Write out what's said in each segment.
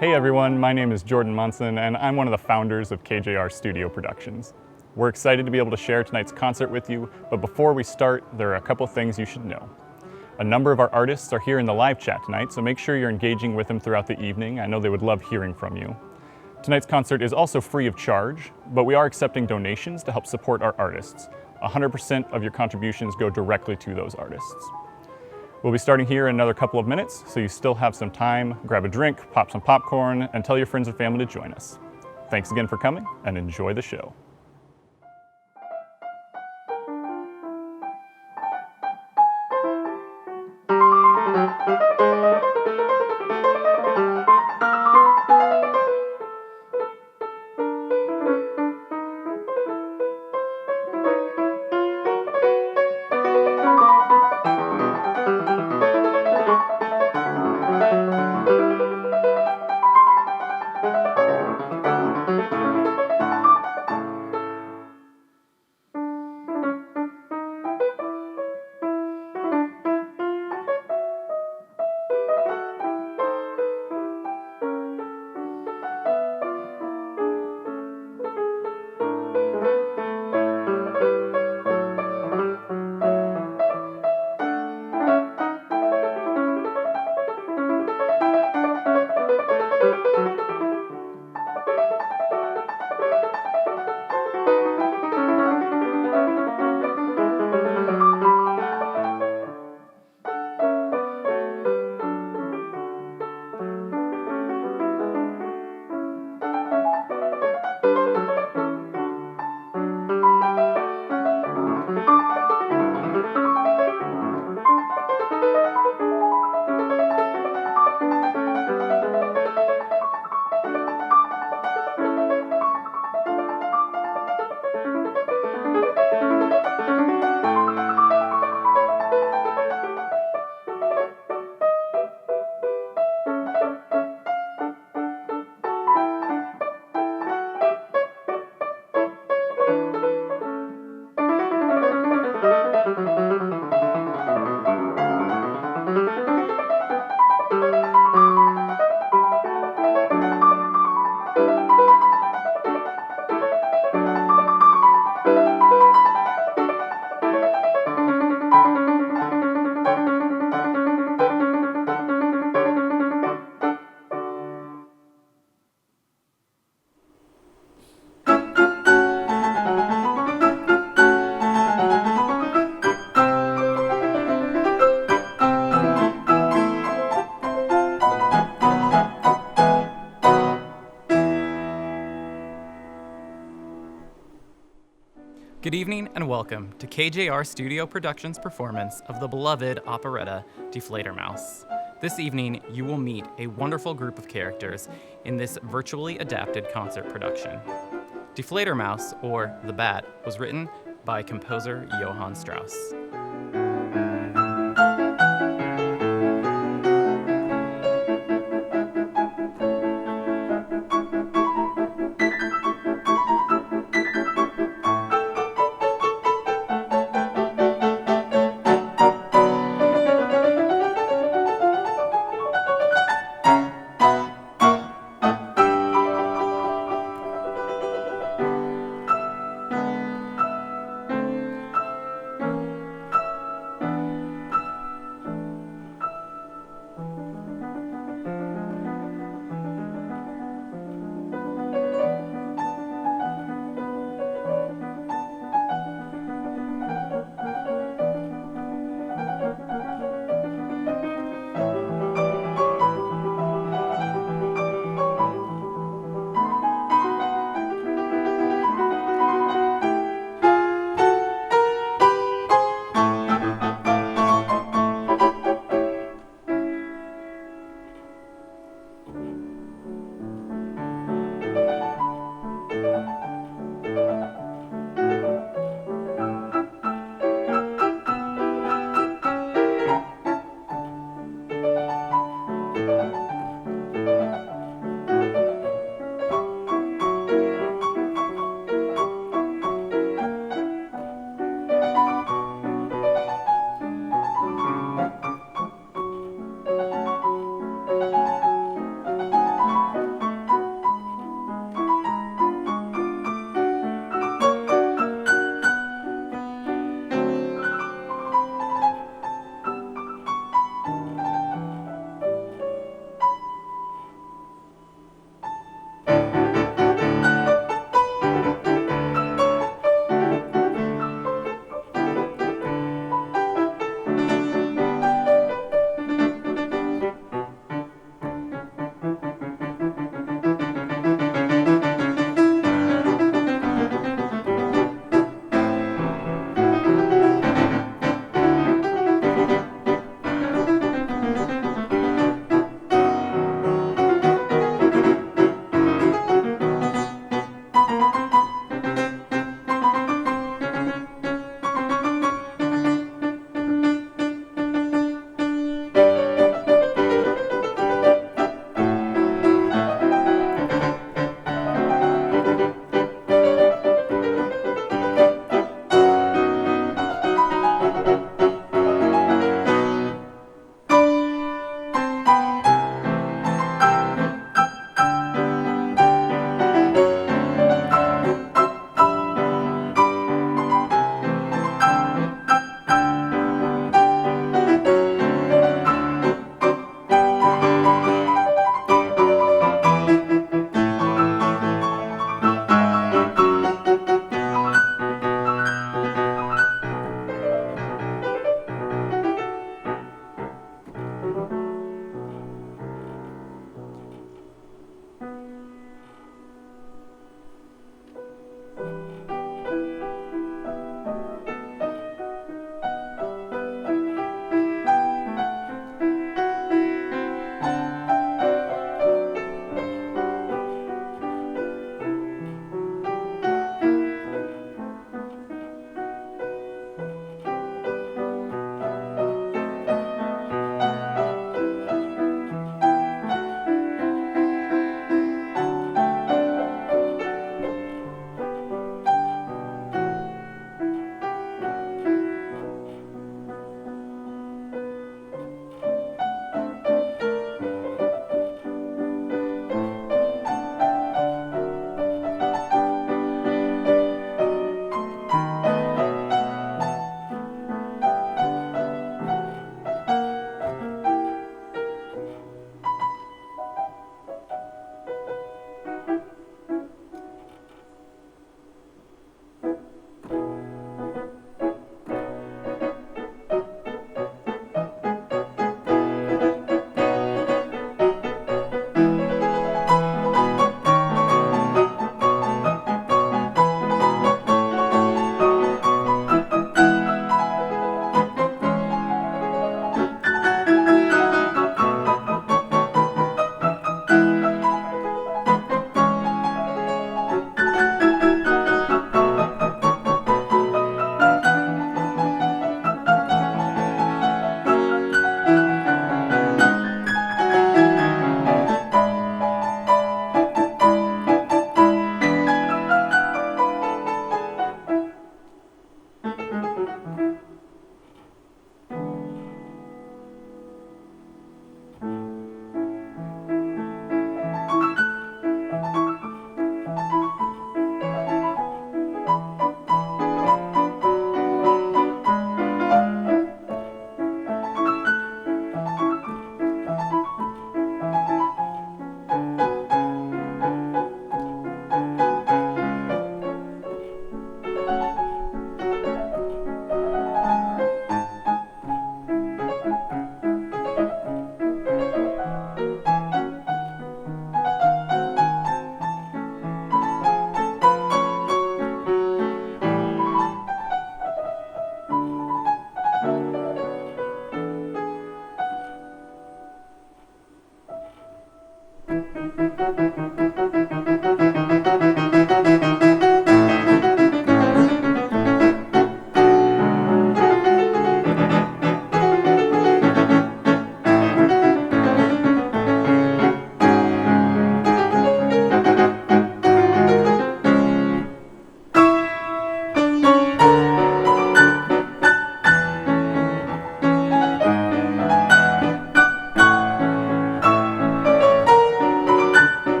Hey everyone, my name is Jordan Munson and I'm one of the founders of KJR Studio Productions. We're excited to be able to share tonight's concert with you, but before we start, there are a couple things you should know. A number of our artists are here in the live chat tonight, so make sure you're engaging with them throughout the evening. I know they would love hearing from you. Tonight's concert is also free of charge, but we are accepting donations to help support our artists. 100% of your contributions go directly to those artists. We'll be starting here in another couple of minutes, so you still have some time. Grab a drink, pop some popcorn, and tell your friends and family to join us. Thanks again for coming, and enjoy the show. Good evening and welcome to KJR Studio Productions' performance of the beloved operetta Die Fledermaus. This evening, you will meet a wonderful group of characters in this virtually adapted concert production. Die Fledermaus, or The Bat, was written by composer Johann Strauss.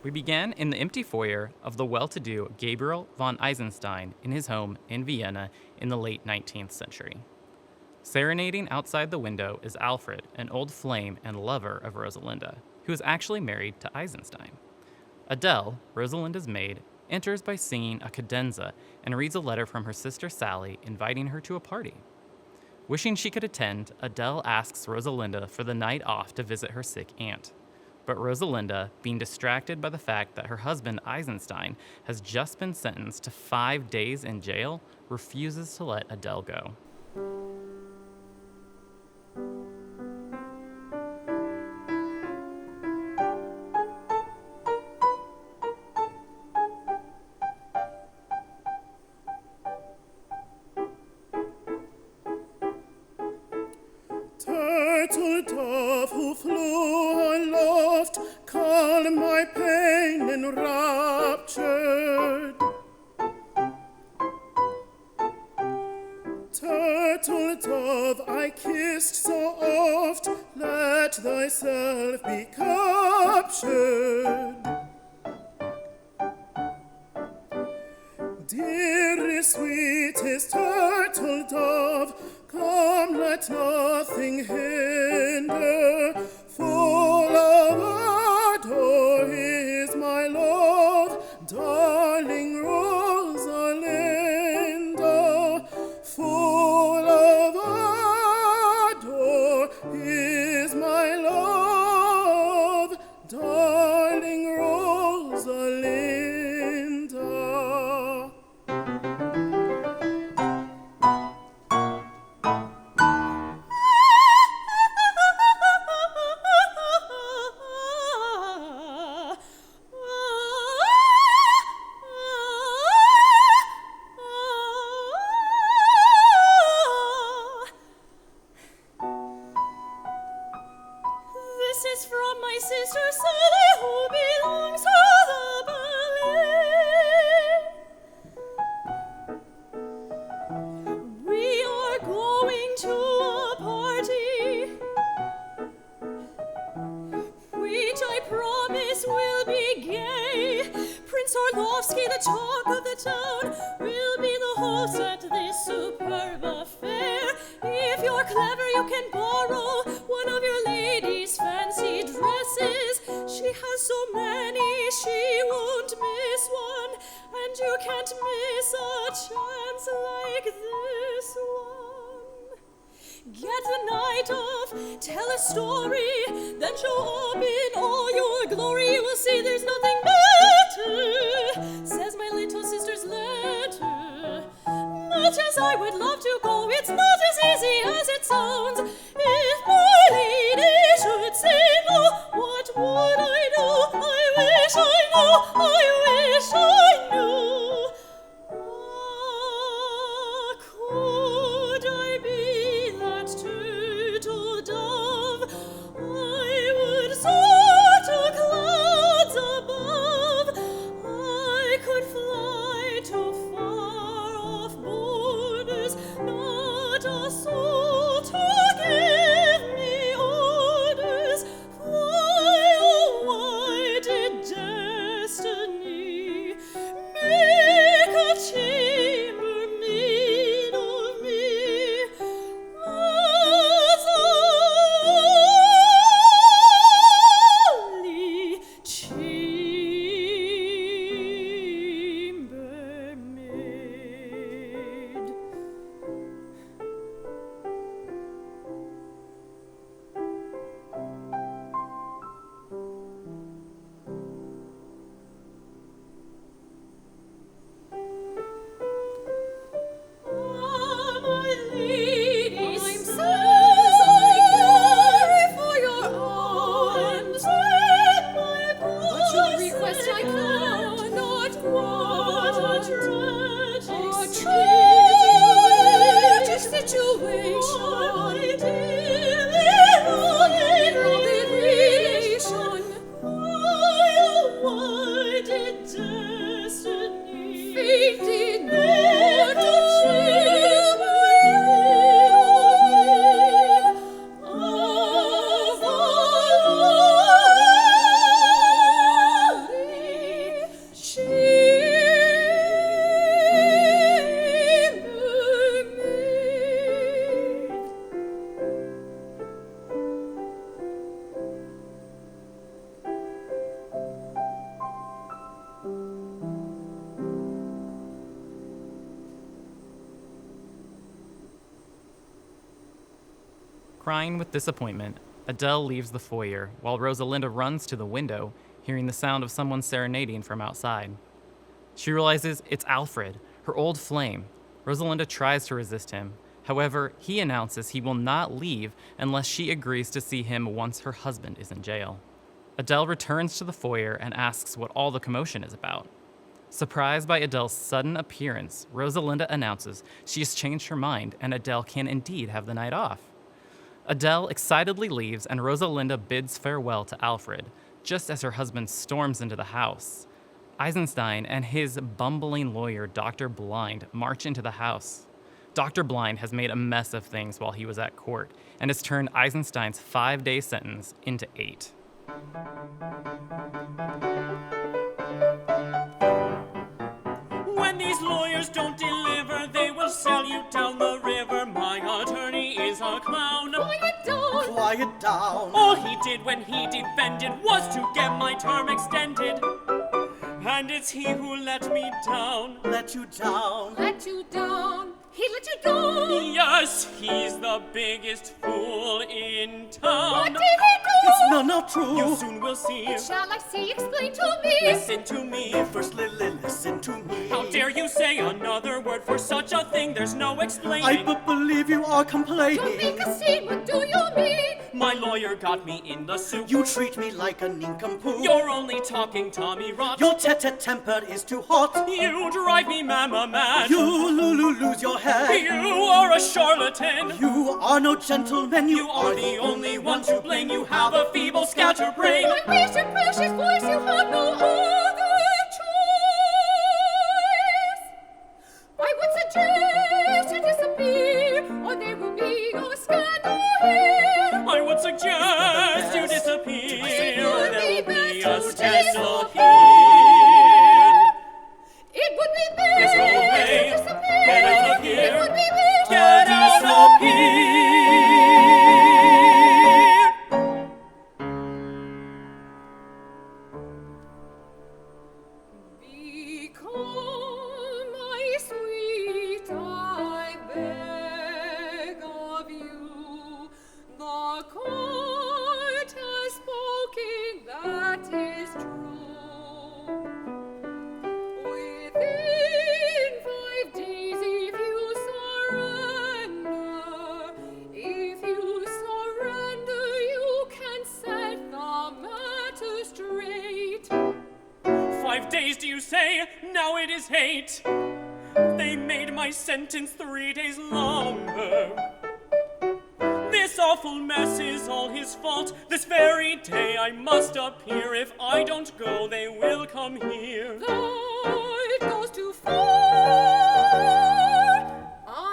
We began in the empty foyer of the well-to-do Gabriel von Eisenstein in his home in Vienna in the late 19th century. Serenading outside the window is Alfred, an old flame and lover of Rosalinda, who is actually married to Eisenstein. Adele, Rosalinda's maid, enters by singing a cadenza and reads a letter from her sister Sally inviting her to a party. Wishing she could attend, Adele asks Rosalinda for the night off to visit her sick aunt. But Rosalinda, being distracted by the fact that her husband Eisenstein has just been sentenced to 5 days in jail, refuses to let Adele go. Turtle dove who flew aloft, calm my pain enraptured. Turtle dove I kissed so oft, let thyself be captured. Dearest, sweetest turtle dove, come, let nothing hinder. Full of ardor is my love, darling Rosalinda. Full of ardor is my love, darling Rosalinda. This is from my sister Sally, who belongs to the ballet. We are going to a party, which I promise will be gay. Prince Orlovsky, the talk of the town, will be the host at this superb affair. If you're clever, you can borrow one of your lady's fancy dresses. She has so many, she won't miss one, and you can't miss a chance like this one. Get the night off, tell a story, then show up in all your glory. You will see there's nothing better, says my little sister's letter. Much as I would love to go, it's not as easy as it sounds. If my lady should say no, what would I do? I wish I knew, I wish I knew. crying with disappointment, Adele leaves the foyer while Rosalinda runs to the window, hearing the sound of someone serenading from outside. She realizes it's Alfred, her old flame. Rosalinda tries to resist him. However, he announces he will not leave unless she agrees to see him once her husband is in jail. Adele returns to the foyer and asks what all the commotion is about. Surprised by Adele's sudden appearance, Rosalinda announces she has changed her mind and Adele can indeed have the night off. Adele excitedly leaves and Rosalinda bids farewell to Alfred, just as her husband storms into the house. Eisenstein and his bumbling lawyer, Dr. Blind, march into the house. Dr. Blind has made a mess of things while he was at court and has turned Eisenstein's 5-day sentence into 8. When these lawyers don't deliver, they will sell you down the river. My attorney is a clown. Quiet down! Quiet down. All he did when he defended was to get my term extended. And it's he who let me down. Let you down. Let you down! He let you down! Yes, he's the biggest fool in town. What did he do? It's not true. You soon will see. Shall I see? Explain to me! Listen to me. First, listen to me. How dare you say another word for such a thing? There's no explaining. I believe you are Don't complaining. make a scene, what do you mean? My lawyer got me in the soup. You treat me like a nincompoop. You're only talking Tommy Rot. Your temper is too hot. You drive me mama mad. You lose your head. You are a charlatan. You are no gentleman. You are the only one to blame. You have a feeble scatterbrain. My patient, precious voice, you have no other choice. I would suggest you disappear, or there will be no scandal here. I would suggest you disappear. There will be a scandal here. It would be Yes, go best away. to disappear. Get out of It here. would be best Get to out of here. Be calm, my sweet, I beg of you. The court has spoken, that is true. Within 5 days, if you surrender, you can set the matter straight. 5 days, do you say? Now it is 8. They made my sentence 3 days longer. This awful mess is all his fault. This very day I must appear. If I don't go, they will come here. Though it goes too far,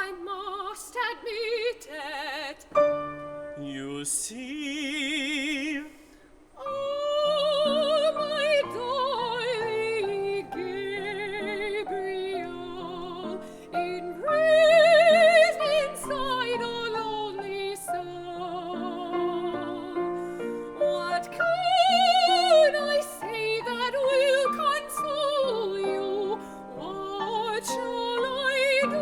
I must admit it. You see, Oh, my darling Gabriel, imprisoned inside a lonely cell. What can I say that will console you? What shall I do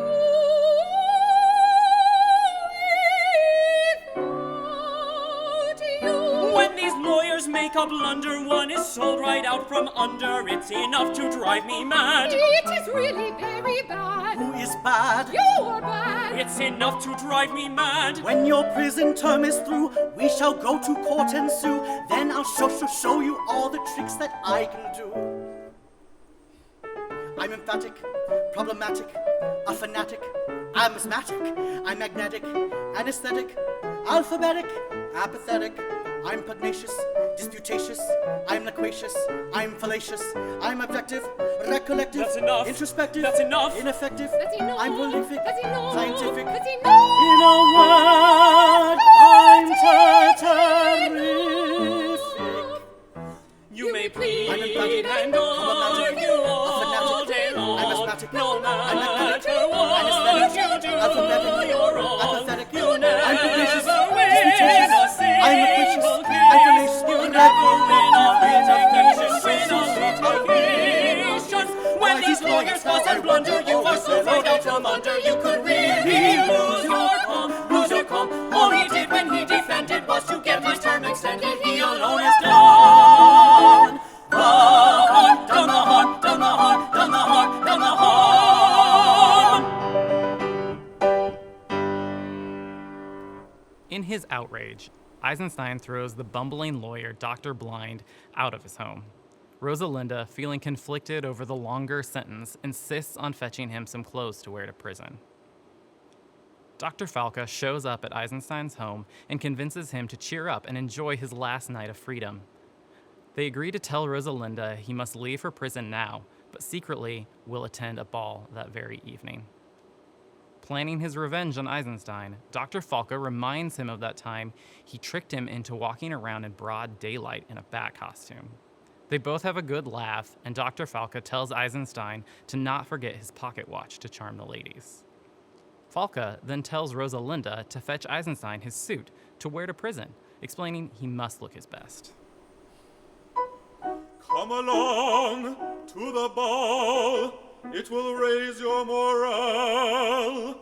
without you? when these lawyers make a blunder, one is sold right out from under. It's enough to drive me mad. It is really very bad. Who is bad? You are bad. It's enough to drive me mad. When your prison term is through, we shall go to court and sue. Then I'll show you all the tricks that I can do. I'm emphatic, problematic, a fanatic, I'm asthmatic, I'm magnetic, anesthetic, alphabetic, apathetic, I'm pugnacious, disputatious, I'm loquacious, I'm fallacious, I'm objective, recollective, That's enough. introspective, That's enough. ineffective, That's enough. I'm prolific, That's enough. scientific, That's enough. in a word, I'm terrific. You may plead I'm emphatic, and argue all day long. I'm asthmatic, No I'm magnetic, matter what anesthetic, you do, alphabetic, you're wrong. apathetic, You never I'm pugnacious, win disputatious, a I'm loquacious, single I'm case. fallacious, You I'm never recollective, win a litigation. When these lawyers fuss and blunder, you are so right out from under. You could really lose your calm. All he did when he his term extended, he alone is done. The hunt, down the hunt, down the hunt, down the hunt, down the hunt. In his outrage, Eisenstein throws the bumbling lawyer, Dr. Blind, out of his home. Rosalinda, feeling conflicted over the longer sentence, insists on fetching him some clothes to wear to prison. Dr. Falca shows up at Eisenstein's home and convinces him to cheer up and enjoy his last night of freedom. They agree to tell Rosalinda he must leave for prison now, but secretly will attend a ball that very evening. Planning his revenge on Eisenstein, Dr. Falca reminds him of that time he tricked him into walking around in broad daylight in a bat costume. They both have a good laugh, and Dr. Falca tells Eisenstein to not forget his pocket watch to charm the ladies. Falca then tells Rosalinda to fetch Eisenstein his suit to wear to prison, explaining he must look his best. Come along to the ball, it will raise your morale.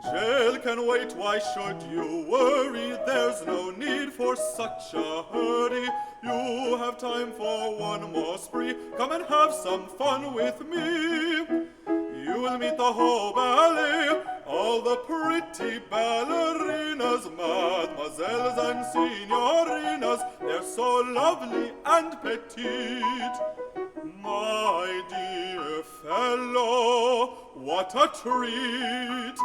Jail can wait, why should you worry? There's no need for such a hurry. You have time for one more spree. Come and have some fun with me. You will meet the whole ballet, all the pretty ballerinas, mademoiselles and signorinas. They're so lovely and petite. My dear fellow, what a treat,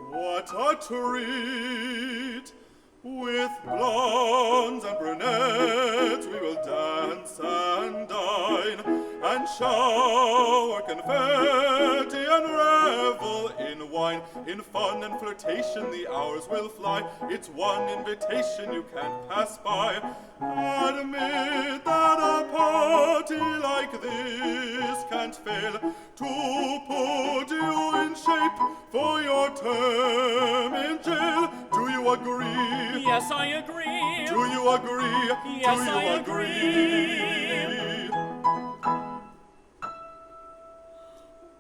what a treat. With blondes and brunettes we will dance and dine, and shower confetti and revel in wine. In fun and flirtation the hours will fly. It's one invitation you can't pass by. Admit that a party like this can't fail to put you in shape for your term in jail. Do you agree? Yes, I agree. Do you agree? Yes, Do you I agree?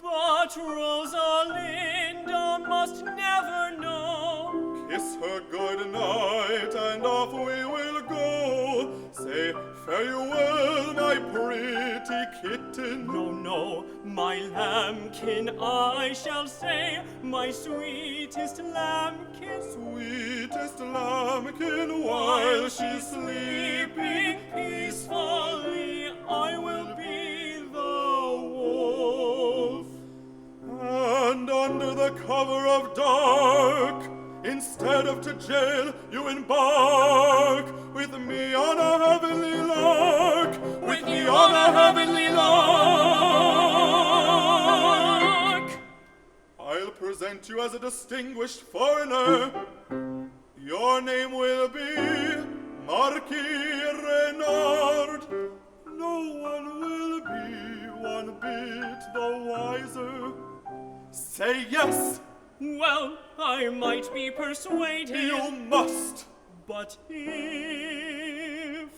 But Rosalinda must never know. Kiss her good night, and off we will go. Say farewell, my pretty kitten. No, no, my lambkin I shall say, my sweetest lambkin. Sweetest lambkin, while she's sleeping peacefully, I will be the wolf. And under the cover of dark, instead of to jail, you embark with me on a heavenly lark. With me on a heavenly lark. I'll present you as a distinguished foreigner. Your name will be Marquis Renard. No one will be one bit the wiser. Say yes. Well, I might be persuaded. You must. But if...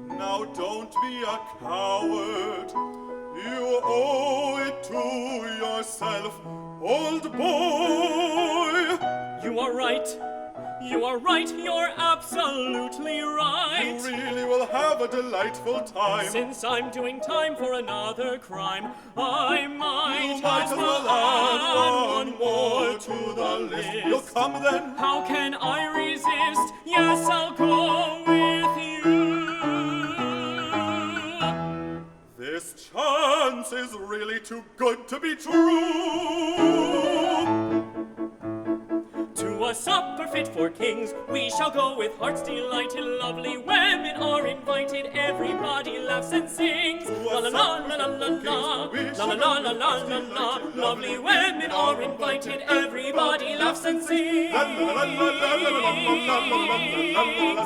Now don't be a coward. You owe it to yourself, old boy. You are right. You are right. You're absolutely right. You really will have a delightful time. Since I'm doing time for another crime, I might as well add one more to the list. You'll come then? How can I resist? Yes, I'll go with you. This chance is really too good to be true. To a supper fit for kings, we shall go with hearts delighted. Lovely women are invited, everybody laughs and sings. La la la la la la la, la la la la la la la. Lovely women are invited, everybody laughs and sings. La la la la la la la la la la la la.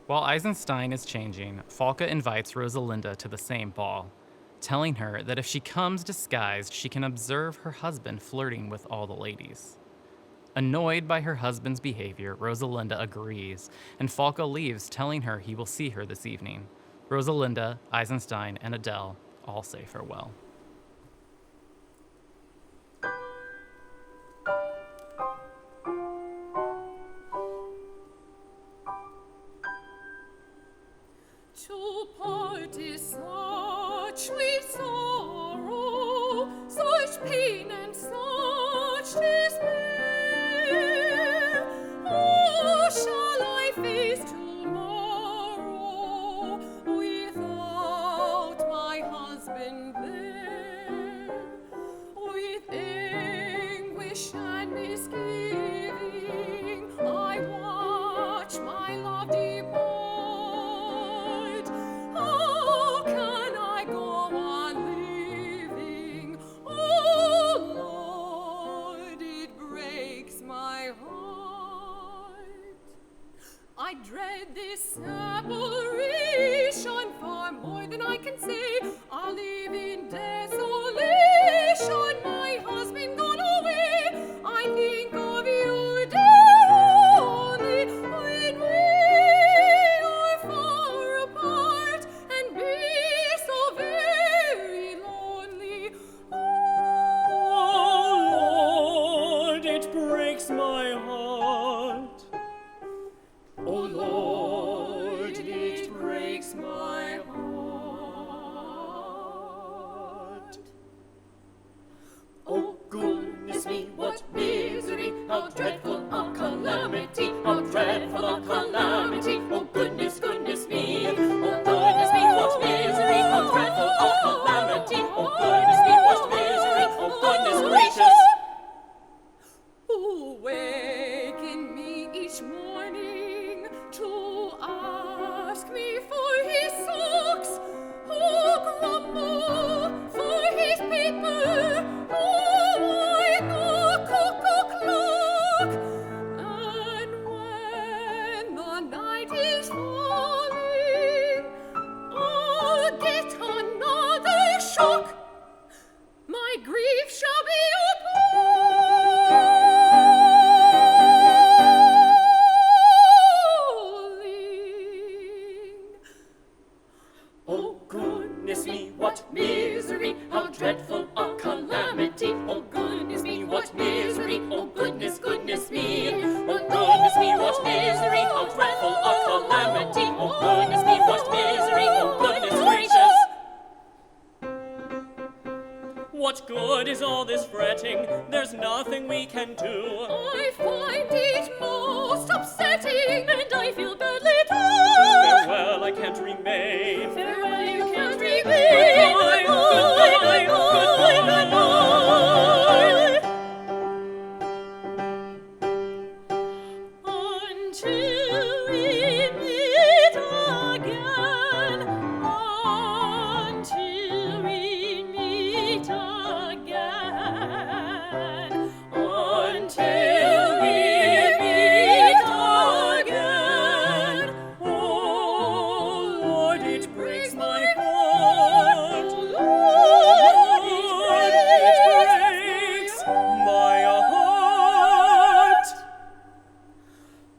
While Eisenstein is changing, Falca invites Rosalinda to the same ball, telling her that if she comes disguised, she can observe her husband flirting with all the ladies. Annoyed by her husband's behavior, Rosalinda agrees, and Falco leaves, telling her he will see her this evening. Rosalinda, Eisenstein, and Adele all say farewell. To part is such sweet sorrow, such pain and such despair. Oh, shall I face tomorrow without my husband there? With anguish and misgiving, I watch my love depart. How can I go on living? Oh Lord, it breaks my heart. I dread this separation far more than I can say. I'll live in desolation, my husband gone away. I think of you, dear, only when we are far apart and be so very lonely. Oh Lord, it breaks my heart. Oh Lord, it breaks my heart. Oh goodness me, what misery, how dreadful a calamity, how dreadful a calamity. Oh goodness, goodness me, oh goodness me, what misery, how dreadful a calamity. Oh goodness me, what misery, oh goodness gracious. Waken me each morning to ask me for his socks, who grumble for his paper, who like a cuckoo clock. And when the night is falling, I'll get another shock. My grief shall be Oh goodness me, what misery, how dreadful a calamity. Oh goodness me, what misery, oh goodness, goodness me. Oh goodness me, what misery, how dreadful a calamity. Oh goodness me, what misery, oh goodness gracious. What good is all this fretting? There's nothing we can do. I find it most upsetting, and I feel badly too. Farewell, I can't remain. Farewell, you can't remain. Goodbye, goodbye, goodbye, Until we meet again, until we meet again, until we meet again. Oh Lord, it breaks my heart. Oh Lord, it breaks my heart.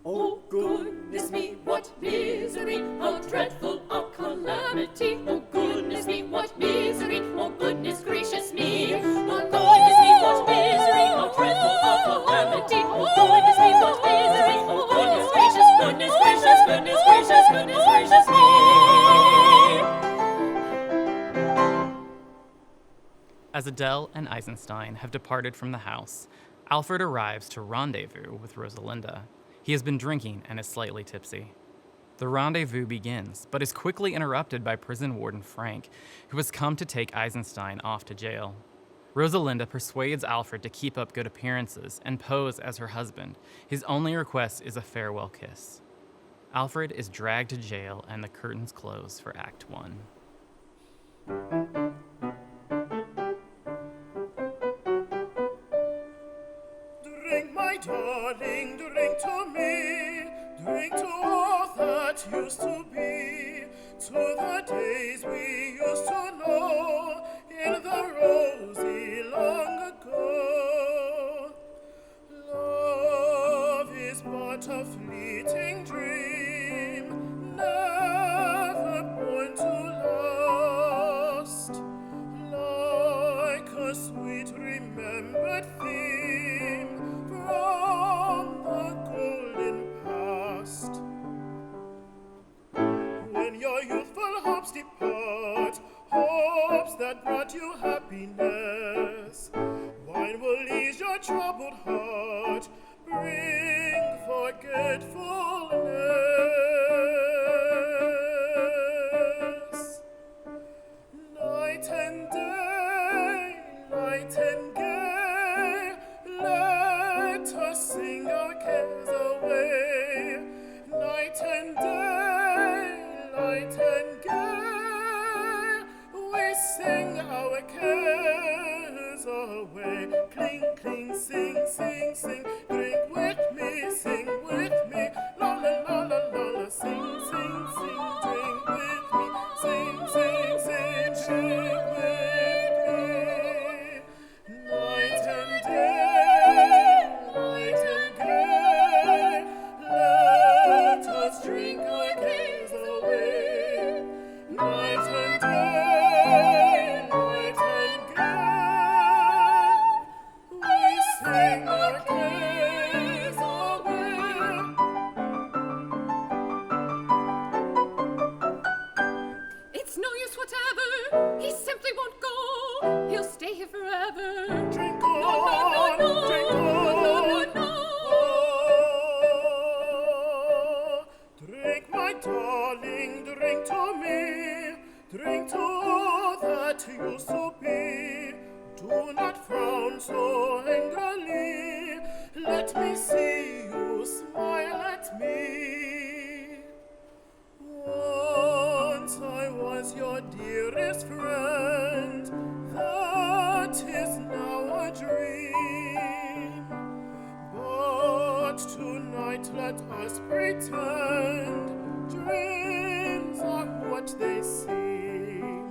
Oh goodness me, what misery, how dreadful a calamity. Oh goodness me, what misery, oh goodness gracious me. Oh goodness me, what misery, how dreadful a calamity. Oh goodness me, what misery, oh goodness gracious, goodness gracious, goodness gracious, goodness gracious me. As Adele and Eisenstein have departed from the house, Alfred arrives to rendezvous with Rosalinda. He has been drinking and is slightly tipsy. The rendezvous begins, but is quickly interrupted by prison warden Frank, who has come to take Eisenstein off to jail. Rosalinda persuades Alfred to keep up good appearances and pose as her husband. His only request is a farewell kiss. Alfred is dragged to jail and the curtains close for Act 1. Drink, my darling, drink to me. Drink to all that used to be. To the days we used to know in the rosy long ago. depart, hopes that brought you happiness. Wine will ease your troubled heart, bring forgetfulness. Night and day, light and gay, let us sing our cares away. Night and day, light and gay, we sing our cares away. Cling, cling, sing, sing, sing, drink with me, sing with me, la la la la la la, sing, sing, sing, drink with me, sing, sing, sing, drink with me. Night and day, light and gay, let us drink our cares away. Night and day, light and gay, we sing our cares away. It's no use whatever, he simply won't go. He'll stay here forever. Drink No, no, on, no, drink no, on. no, no, no. Drink, my darling, drink to me, drink to that used to be. Do not frown so angrily, let me see you smile at me. Once I was your dearest friend, that is now a dream. But tonight let us pretend dreams are what they seem.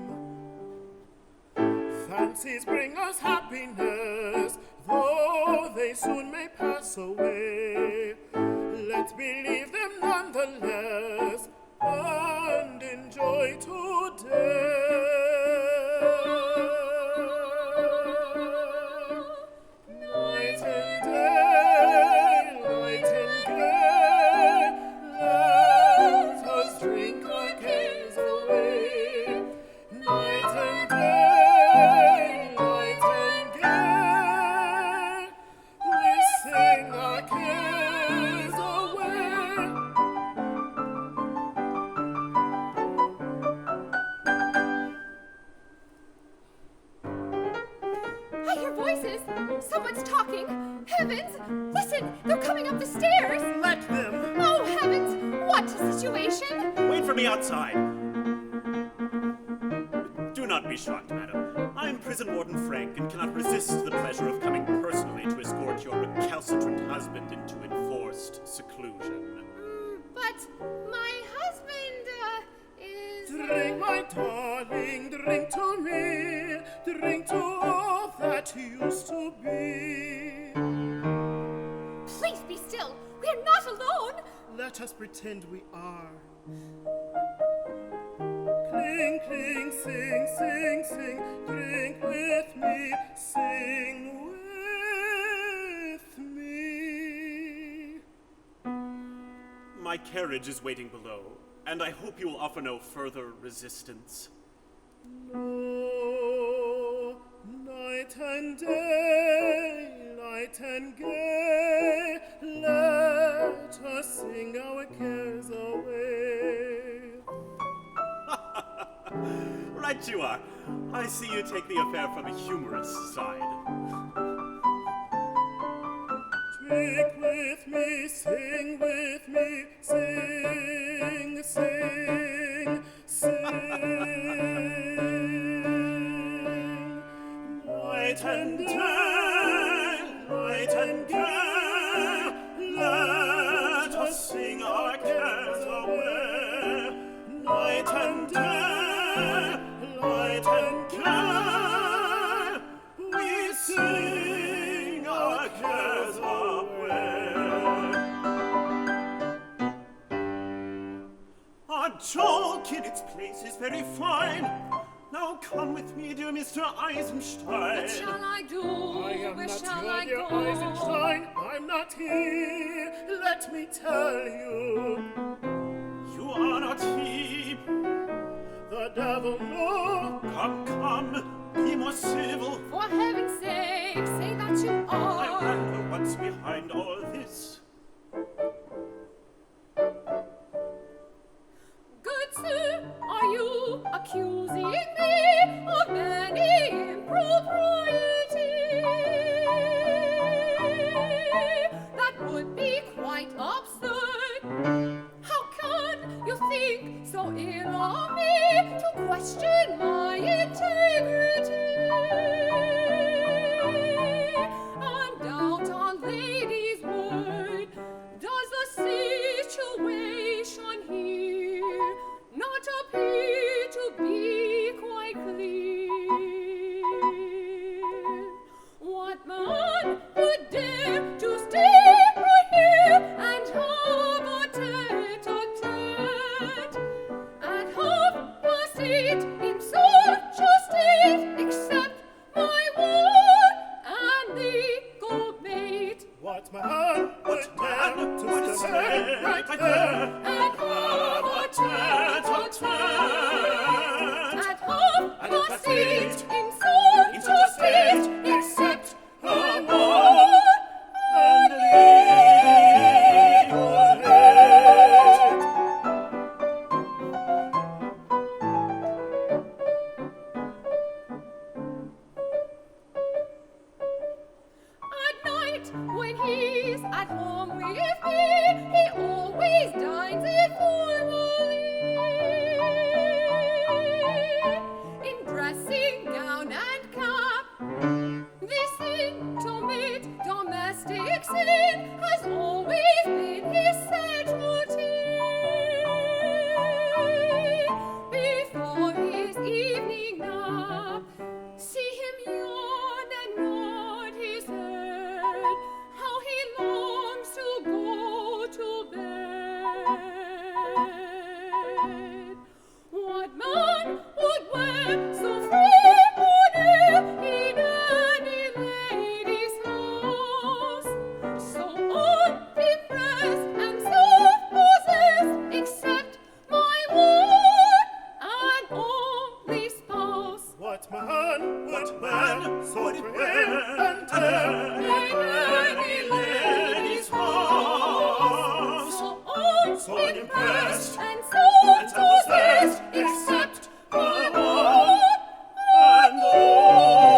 Fancies bring us happiness, though they soon may pass away. Let's believe them nonetheless and enjoy today. Night and day, light and gay, let us drink our cares away. Night and day, light and gay, we sing our cares away. I hear voices. Someone's talking. Heavens! Listen, they're coming up the stairs. Let them. Oh, heavens! What a situation! Wait for me outside. Do not be shocked, madam. I am prison warden Frank and cannot resist the pleasure of coming personally to escort your recalcitrant husband into enforced seclusion. But my husband, is... Drink, my darling, drink to me, drink to all that used to be. Please be still. We are not alone. Let us pretend we are. Cling, cling, sing, sing, sing, drink with me, sing with me. My carriage is waiting below, and I hope you will offer no further resistance. No, night and day, light and gay, let us sing our cares away. Right you are. I see you take the affair from a humorous side. Drink with me, sing with me, sing, sing, sing. Night and day, light and gay, let us sing our cares away. Night and day, light and gay, we sing our cares away. A joke in its place is very fine. Now come with me, dear Mr. Eisenstein. What shall I do? I am Where not shall your I dear go? Eisenstein. I'm not here. Let me tell you. You are not he. the devil, no. Come, be more civil. For heaven's sake, say that you I are. wonder what's behind all this. Good sir, are you accusing me of any impropriety? That would be quite absurd. How can you think so ill of me to question my integrity? And doubt on lady's word, does the situation here not appear to be quite clear? What man would dare to stay right here and have a tete-a-tete at 8:30 in such a state, except my ward and the gold mate? What man would dare to stay right there And have a tete-a-tete at 8:30 in such a state, except my ward and leave your head? At night, when he's at home with me, he always dines informally in dressing gown and cap. This intimate domestic sin has always been his specialty. Before his evening nap, see him yawn and nod his head, how he longs to go to bed. What man would wear so free bonnet in any lady's house, so unimpressed and self-possessed, except my ward and only spouse? What man would wear so prim and tame In any lady's house, so unimpressed and self-possessed, except my ward and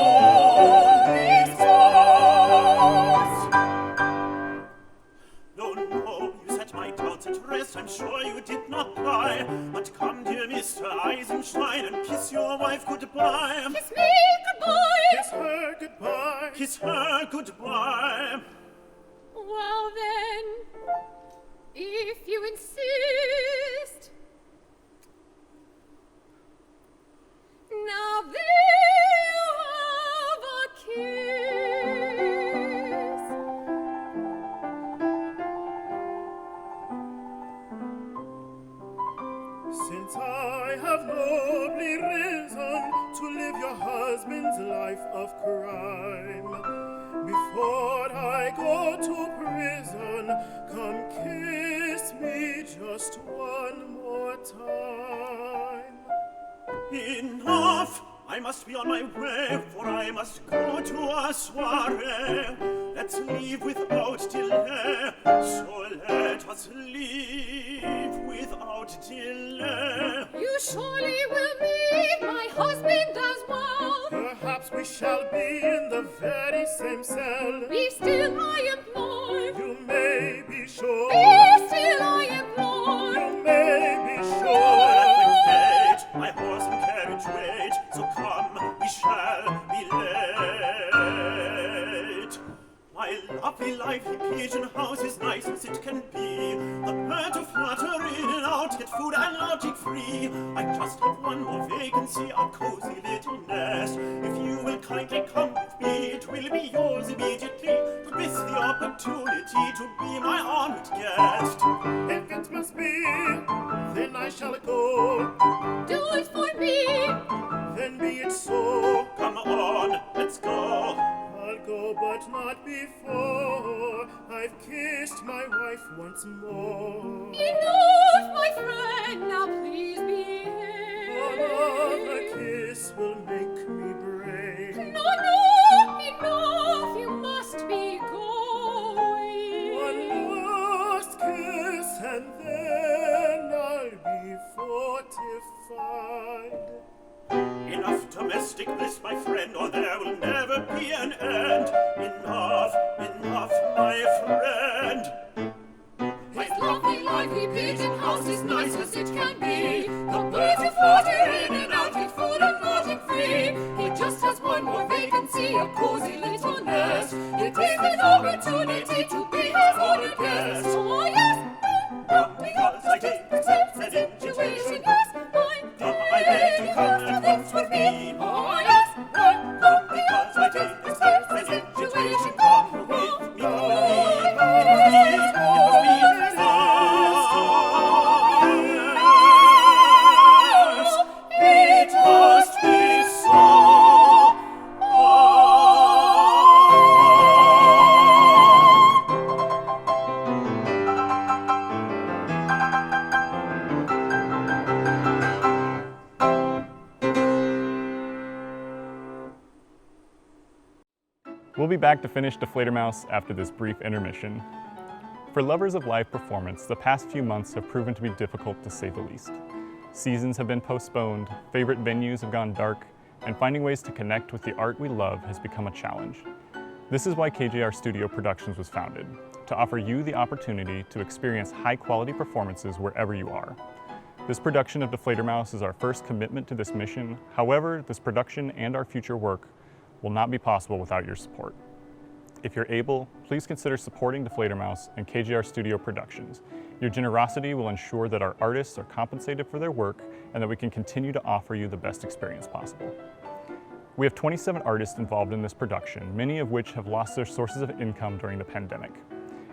only spouse? No, no, you set my doubts at rest. I'm sure you did not lie. But come, dear Mr. Eisenstein, and kiss your wife goodbye. Kiss me goodbye. Kiss her goodbye. Kiss her goodbye. Well then, if you insist. Now there you have a kiss. Since I have nobly risen to live your husband's life of crime, before I go to prison, come kiss me just one more time. Enough! I must be on my way, for I must go to a soiree. Let's leave without delay, so let us leave without delay. You surely will meet my husband as well. Perhaps we shall be in the very same cell. Be still, I implore. You may be sure. Be still, I implore. You may be sure. My horse and carriage wait, so come, we shall be late. My lovely lively pigeon house is nice as it can be. The bird to flutter in and out, get food and lodging free. I just have one more vacancy, a cozy little nest. If you will kindly come with me, it will be yours immediately. To miss the opportunity to be my honored guest. If it must be, then I shall go. Do it for me. Then be it so. Come on, let's go. I'll go, but not before I've kissed my wife once more. Enough, my friend, now please behave. this will make me brave. No, enough, you must be going. One last kiss and then I'll be fortified. Enough domestic bliss, my friend, or there will never be an end. Enough, my friend. His lovely, lively pigeon house is nice as it can be. The birds who flutter in and out with food and lodging free. He just has one more vacancy, a cozy little nest. It is an opportunity to be his honored guest. Oh yes, Because I take the sense and intuition. yes, I beg you come and dance with me. oh yes, Because I take the sense and intuition. Come with me, come with me. It must be so. We'll be back to finish Die Fledermaus after this brief intermission. For lovers of live performance, the past few months have proven to be difficult to say the least. Seasons have been postponed, favorite venues have gone dark, and finding ways to connect with the art we love has become a challenge. This is why KJR Studio Productions was founded, to offer you the opportunity to experience high-quality performances wherever you are. This production of Die Fledermaus is our first commitment to this mission. However, this production and our future work will not be possible without your support. If you're able, please consider supporting Die Fledermaus and KJR Studio Productions. Your generosity will ensure that our artists are compensated for their work and that we can continue to offer you the best experience possible. We have 27 artists involved in this production, many of which have lost their sources of income during the pandemic.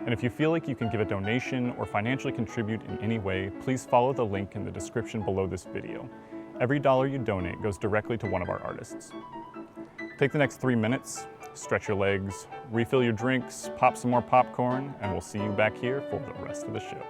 And if you feel like you can give a donation or financially contribute in any way, please follow the link in the description below this video. Every dollar you donate goes directly to one of our artists. Take the next 3 minutes, stretch your legs, refill your drinks, pop some more popcorn, and we'll see you back here for the rest of the show.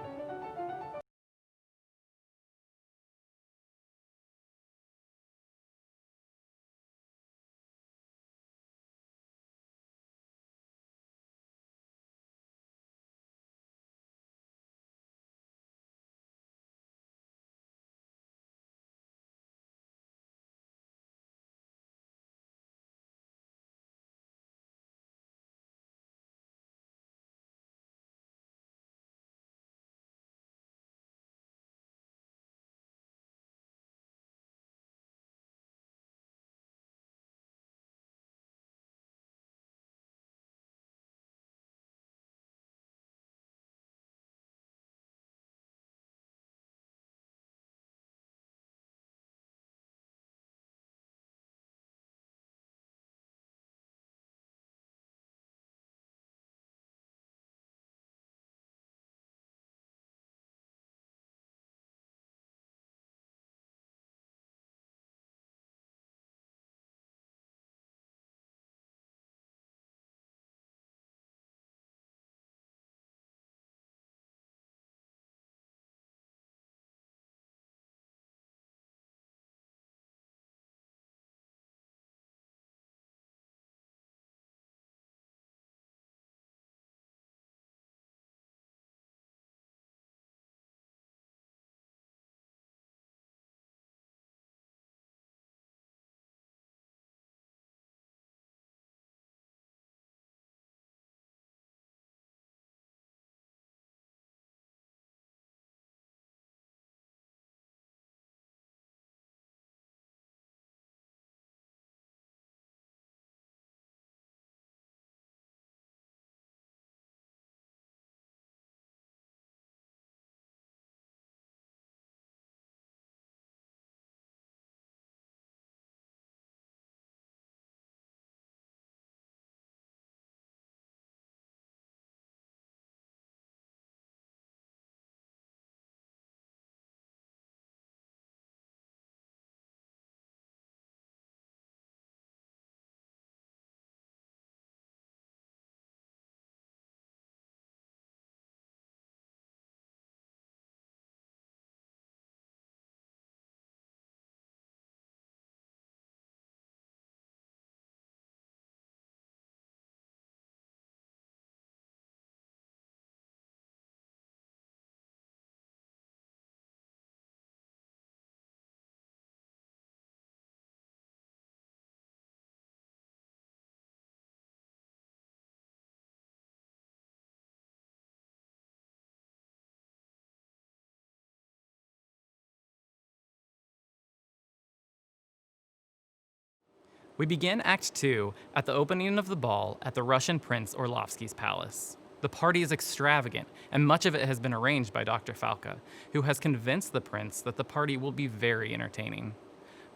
We begin Act 2 at the opening of the ball at the Russian Prince Orlovsky's palace. The party is extravagant, and much of it has been arranged by Dr. Falca, who has convinced the prince that the party will be very entertaining.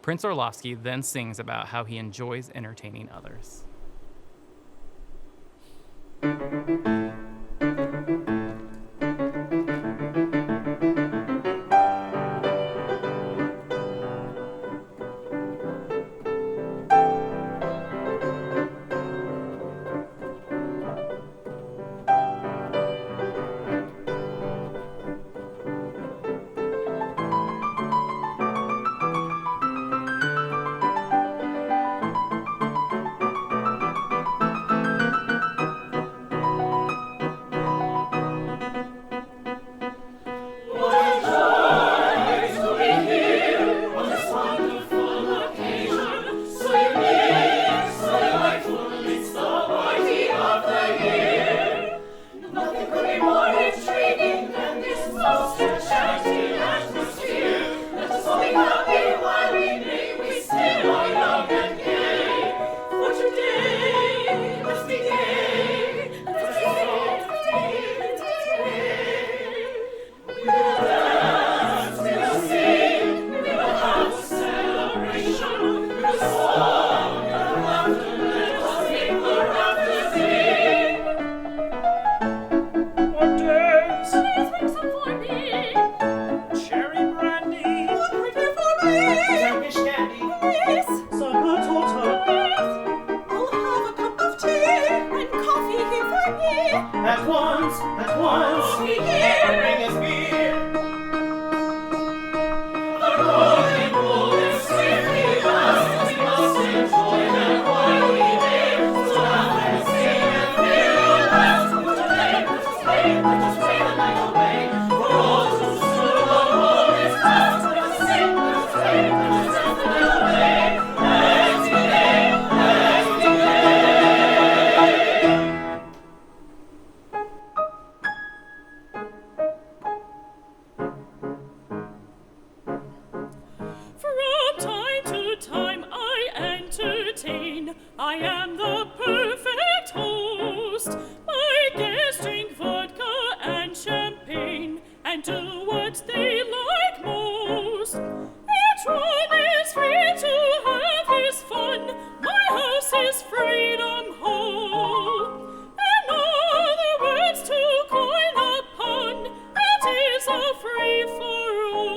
Prince Orlovsky then sings about how he enjoys entertaining others. I am the perfect host. My guests drink vodka and champagne and do what they like most. Each one is free to have his fun. My house is Freedom Hall. In other words, to coin a pun, it is a free-for-all.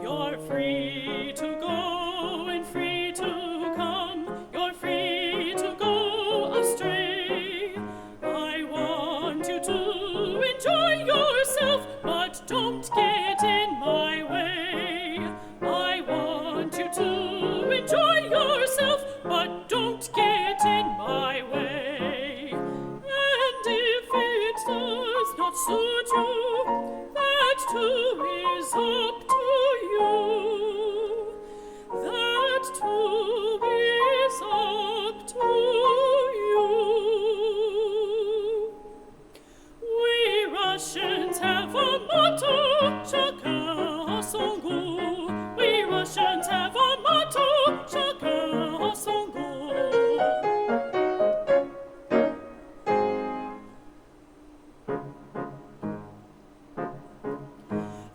You're free to go and free to come. You're free to go astray. I want you to enjoy yourself, but don't get in my way. I want you to enjoy yourself, but don't get in my way. And if it does not suit you, that too is up to you. That too is up to you. We Russians have a motto, chacun a son goût. We Russians have a motto, chacun a son goût.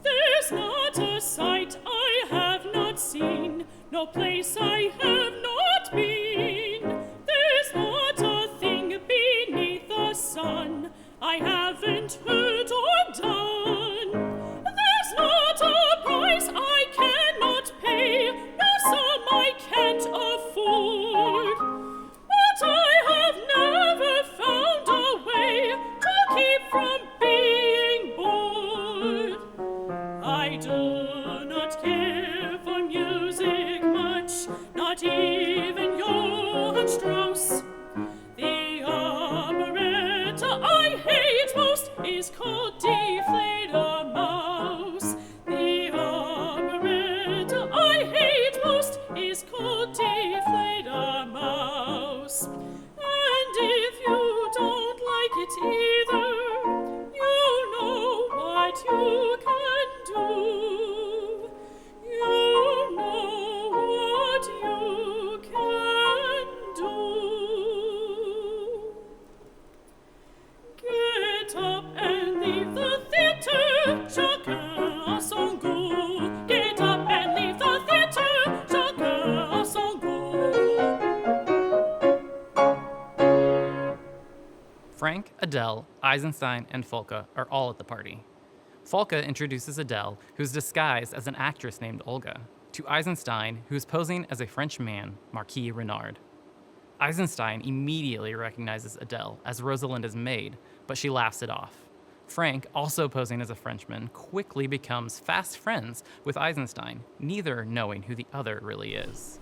There's not a sight I have not seen, no place I have not been. There's not a thing beneath the sun I haven't heard or done. There's not a price I cannot pay, no sum I can't afford. But I have never found a way to keep from being bored. I do not care for music much, not even yours. Frank, Adele, Eisenstein, and Folke are all at the party. Folke introduces Adele, who's disguised as an actress named Olga, to Eisenstein, who's posing as a French man, Marquis Renard. Eisenstein immediately recognizes Adele as Rosalinda's maid, but she laughs it off. Frank, also posing as a Frenchman, quickly becomes fast friends with Eisenstein, neither knowing who the other really is.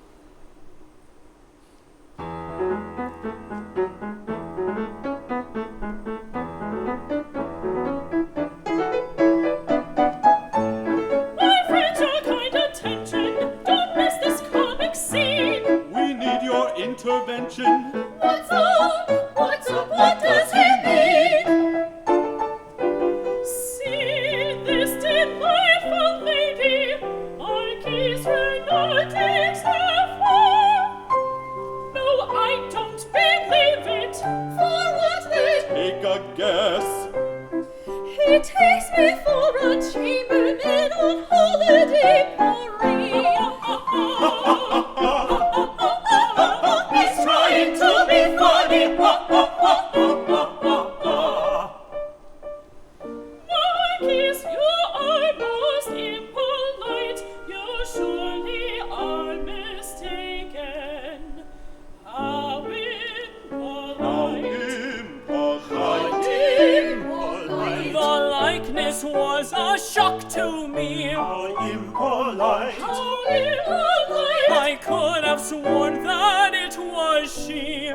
My friends, your kind attention. Don't miss this comic scene. We need your intervention. What's up? What's up? What does he mean? See this delightful lady, Marquise Renard takes her for. No, I don't believe it. For what then? Take a guess. He takes me for a chambermaid on holiday He's trying to be funny. Marquis, you are most impolite. You surely are mistaken. How impolite. The likeness was a shock to me. How impolite. How impolite. I could have sworn that it was she.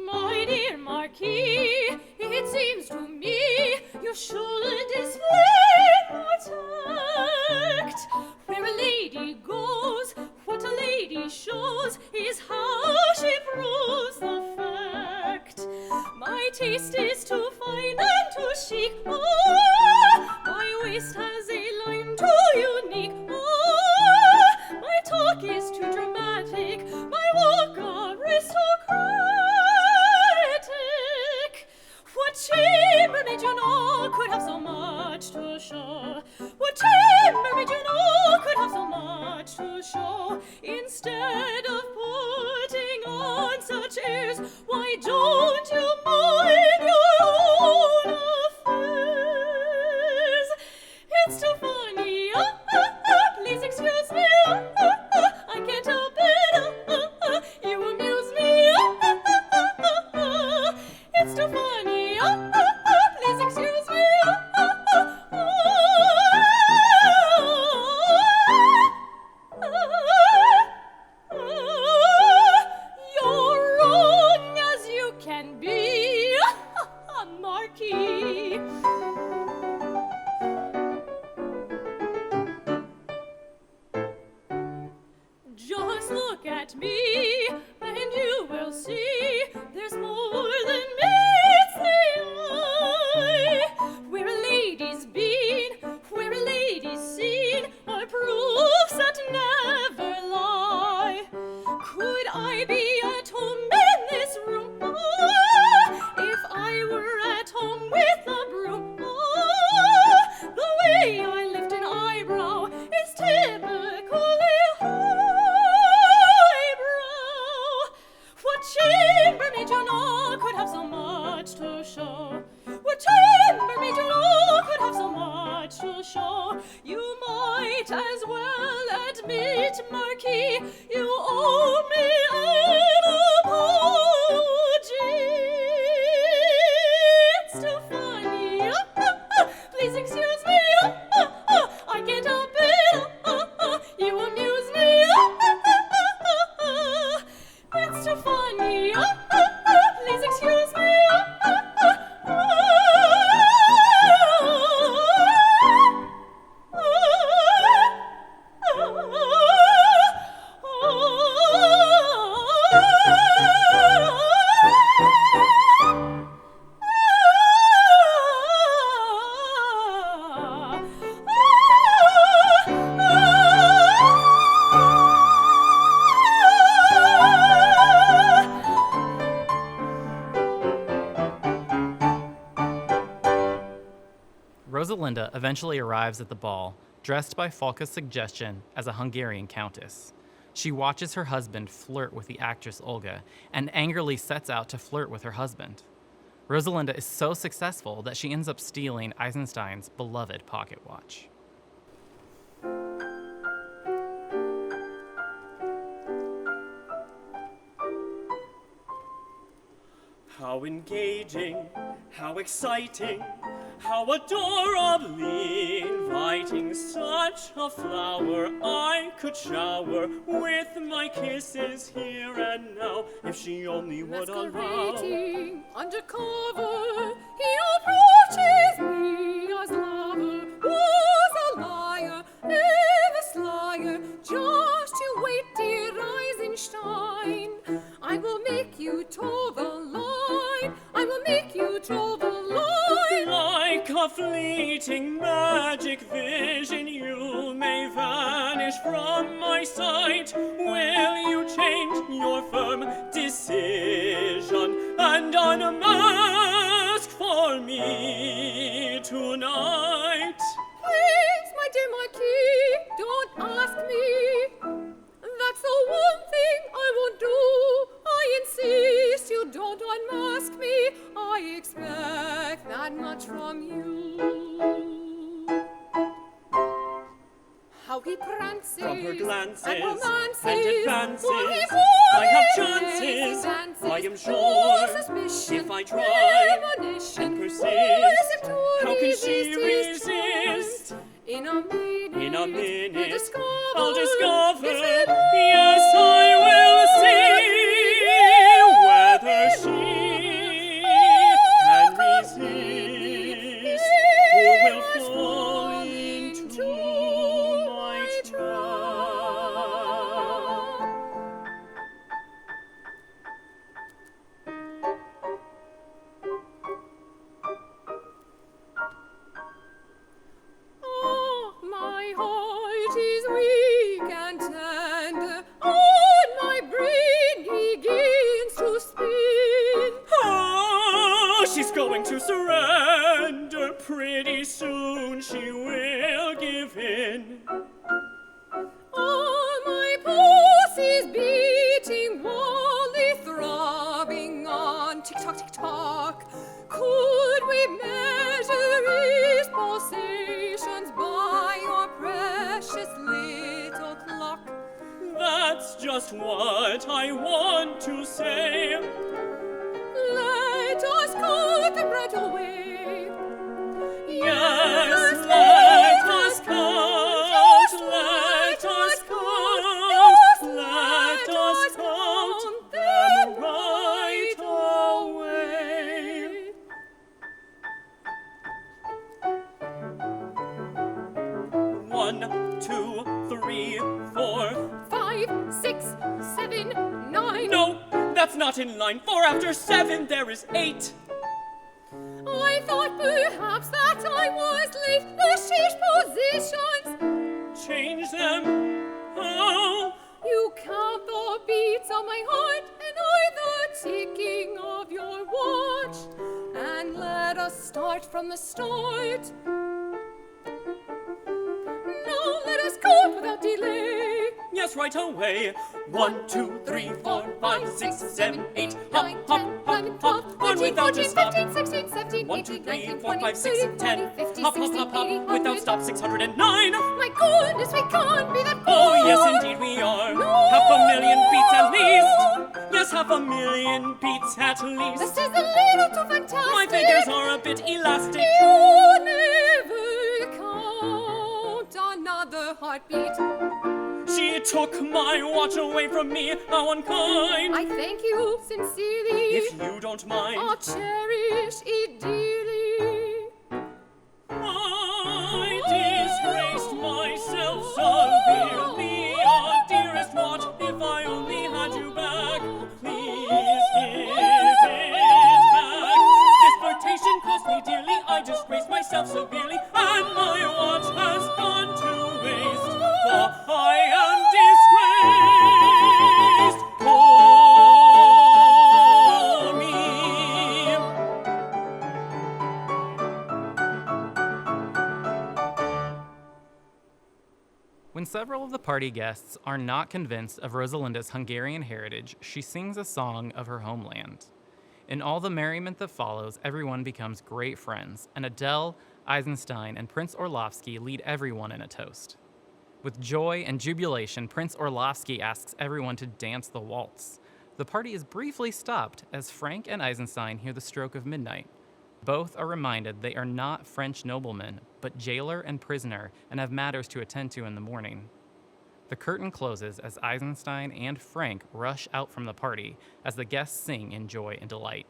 My dear Marquis, it seems to me you should display more tact. Where a lady goes, what a lady shows is how she proves the fact. My taste is too fine and too chic. My waist has a line too unique. My talk is too dramatic. My walk aristocratic. What chambermaid you know could have so much to show? What chambermaid you know could have so much to show? Instead of putting on such airs, why don't you mind your own affairs? It's too funny. Please excuse me. I can't help it. You amuse me. It's too funny. Please excuse me. You're wrong as you can be, Marquis. Just look at me, and you will see there's more than meets the eye. Where a lady's been, where a lady's seen, are proofs that never lie. Could I be at home in this room? If I were at home with a broom? The way I lift an eyebrow is typically highbrow. What chambermaid you know could have so much to show? What chambermaid you know could have so much to show? You might as well admit, Marquis, you owe me an apology. It's too funny. Please excuse me. I can't help it. You amuse me. It's too funny. Please excuse me. Rosalinda eventually arrives at the ball, dressed by Folke's suggestion as a Hungarian countess. She watches her husband flirt with the actress Olga and angrily sets out to flirt with her husband. Rosalinda is so successful that she ends up stealing Eisenstein's beloved pocket watch. How engaging, how exciting, how adorably inviting. Such a flower I could shower with my kisses here and now, if she only would allow. Masquerading undercover, he approaches me as lover. Was a liar, ever slyer. Just you wait, dear Eisenstein. I will make you toe the line. I will make you toe the line. Like a fleeting magic vision, you may vanish from my sight. Will you change your firm decision and unmask for me tonight? Please, my dear Marquis, don't ask me. That's the one thing I won't do. I insist you don't unmask me. I expect that much from you. How he prances From her glances and romances and advances, oh, he I have plays, chances. he dances. I am No sure suspicion, if I try premonition, and persist, reason to how can she resist his resist? charms. In a minute, I'll discover. Yes, Yes, I will see whether she can resist or will fall into my trap. Oh, my heart is weak and tender. On my brain begins to spin. Oh, she's going to surrender. Pretty soon she will give in. Oh, my pulse is beating wildly, throbbing on tick-tock, tick-tock. Could we measure his pulsations by your precious little clock? That's just what I want to say. Let us cut the bread away. Yes, let us count, let us count, let us count them right away. One, 2, 3, 4. 5, 6, 7, 9. No, that's not in line. 4 after 7, there is 8. I thought perhaps that I was late. The sheesh positions. Change them. How? You count the beats of my heart and I the ticking of your watch. And let us start from the start. Now let us go without delay. Yes, right away. 1, 2, 3, 4, 5, 6, 7, 8. Hop, 9, hop, 10, hop, 11, 12, hop. 13, One without a 14, stop. 15, 16, 17, 1, 18, 2, 3, 19, 4, 20, 5, 6, 30, 10. 40, 50, Hop, 60, hop, hop, 80, hop. Without 100. stop, 609. My goodness, we can't be that good. Oh, yes, indeed we are. No. 500,000 beats at least. Yes, 500,000 beats at least. This is a little too fantastic. My fingers are a bit elastic. You never count another heartbeat. She took my watch away from me. How unkind. I thank you sincerely. If you don't mind. I'll cherish it dearly. I disgraced myself severely. Oh, dearest watch, if I only had you back. Please give it back. This flirtation cost me dearly. I disgraced myself severely, and my watch has gone to waste. For I am disgraced. Call me. When several of the party guests are not convinced of Rosalinda's Hungarian heritage, she sings a song of her homeland. In all the merriment that follows, everyone becomes great friends, and Adele, Eisenstein, and Prince Orlovsky lead everyone in a toast. With joy and jubilation, Prince Orlovsky asks everyone to dance the waltz. The party is briefly stopped as Frank and Eisenstein hear the stroke of midnight. Both are reminded they are not French noblemen, but jailer and prisoner, and have matters to attend to in the morning. The curtain closes as Eisenstein and Frank rush out from the party as the guests sing in joy and delight.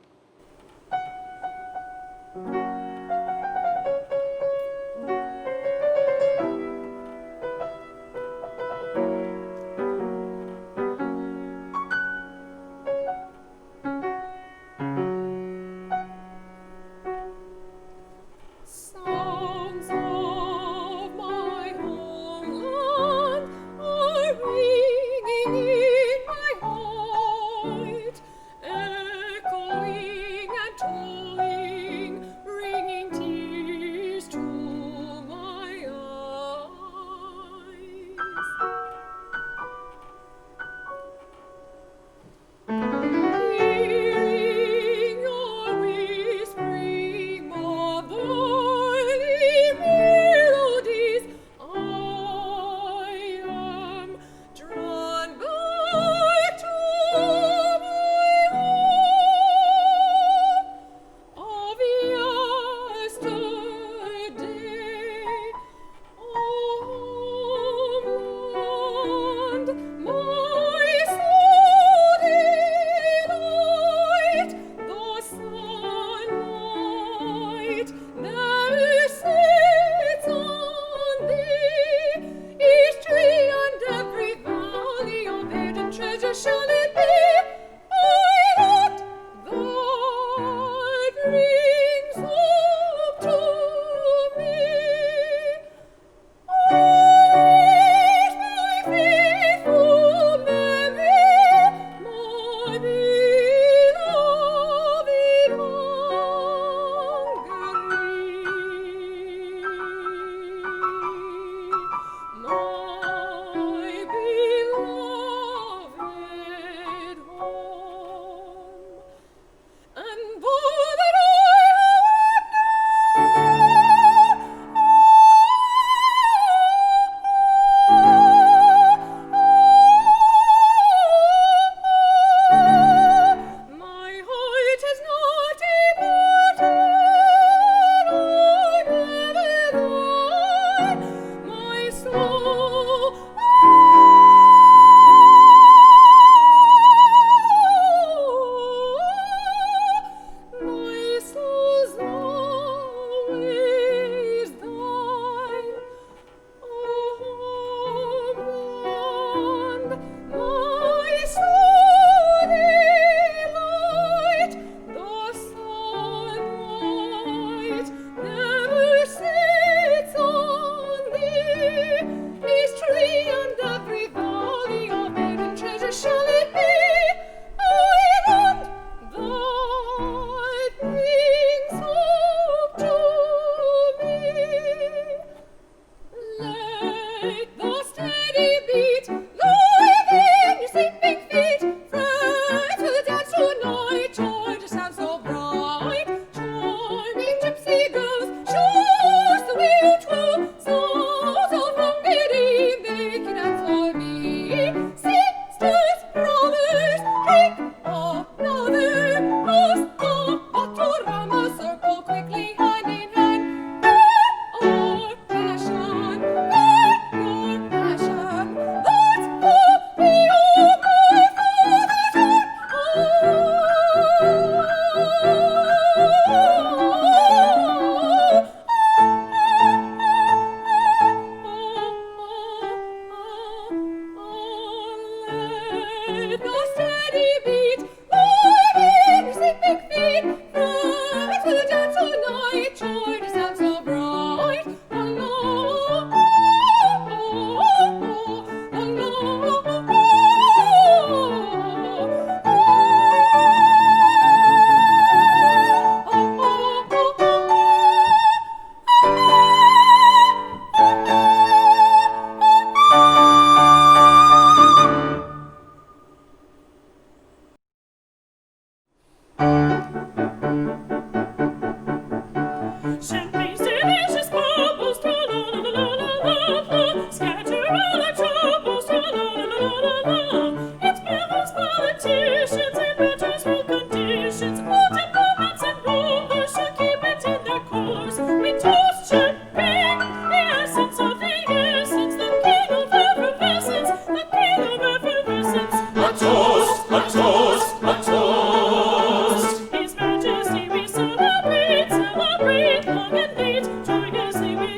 Songs of my homeland are ringing in my heart, echoing and tolling,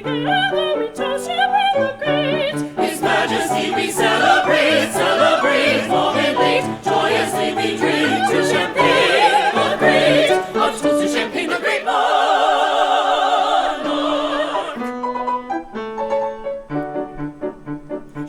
together we toast champagne the great. His Majesty we celebrate, celebrate, long and late. Joyously we drink to champagne the great. A toast to champagne the great monarch.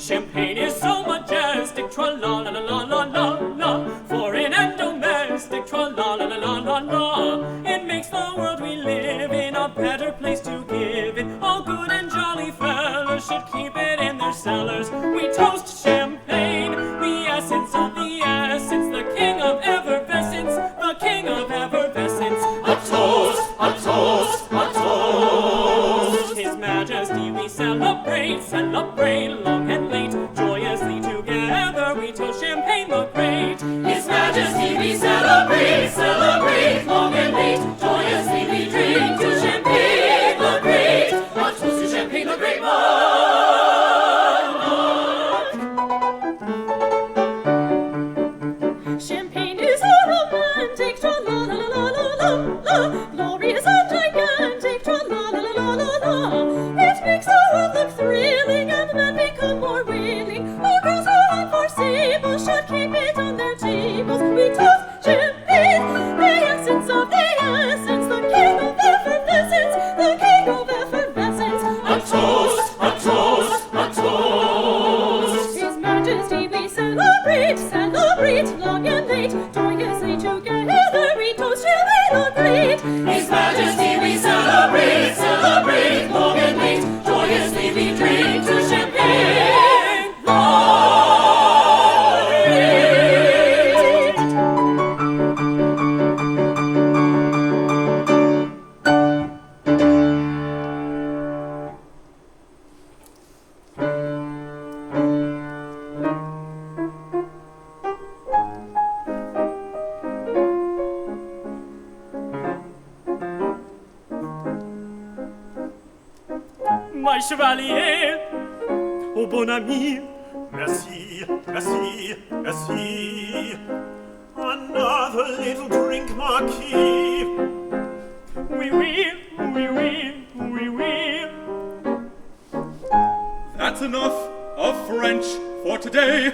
Champagne is so majestic, tra-la-la-la-la-la-la, foreign and domestic, tra-la-la-la-la-la-la. It makes the world we live in a better place to give it. All good and jolly fellas should keep it in their cellars. We toast champagne, the essence of the essence, the king of effervescence, the king of effervescence. A toast, a toast, a toast. His Majesty we celebrate, celebrate, long and late. Joyously together we toast champagne the great. His Majesty we celebrate, celebrate, long and late. Joyously we drink to champagne the great. A toast to champagne the great monarch. Champagne is so romantic, tra-la-la-la-la-la-la, glorious and gigantic, tra-la-la-la-la-la-la. It makes the world look thrilling and men become more willing. All girls who hunt for sables should keep it on their tables. We toast champagne, the essence of the essence, the king of effervescence, the king of effervescence. A toast, a toast, a toast. His Majesty we celebrate, celebrate, long and late. Joyously together we toast champagne the great. His Majesty we celebrate, celebrate, long and late. Joyously we drink to champagne the great. My chevalier, oh bon ami, Merci, merci, merci. Another little drink, Marquis. oui, oui, oui, oui, oui, oui. That's enough of French for today.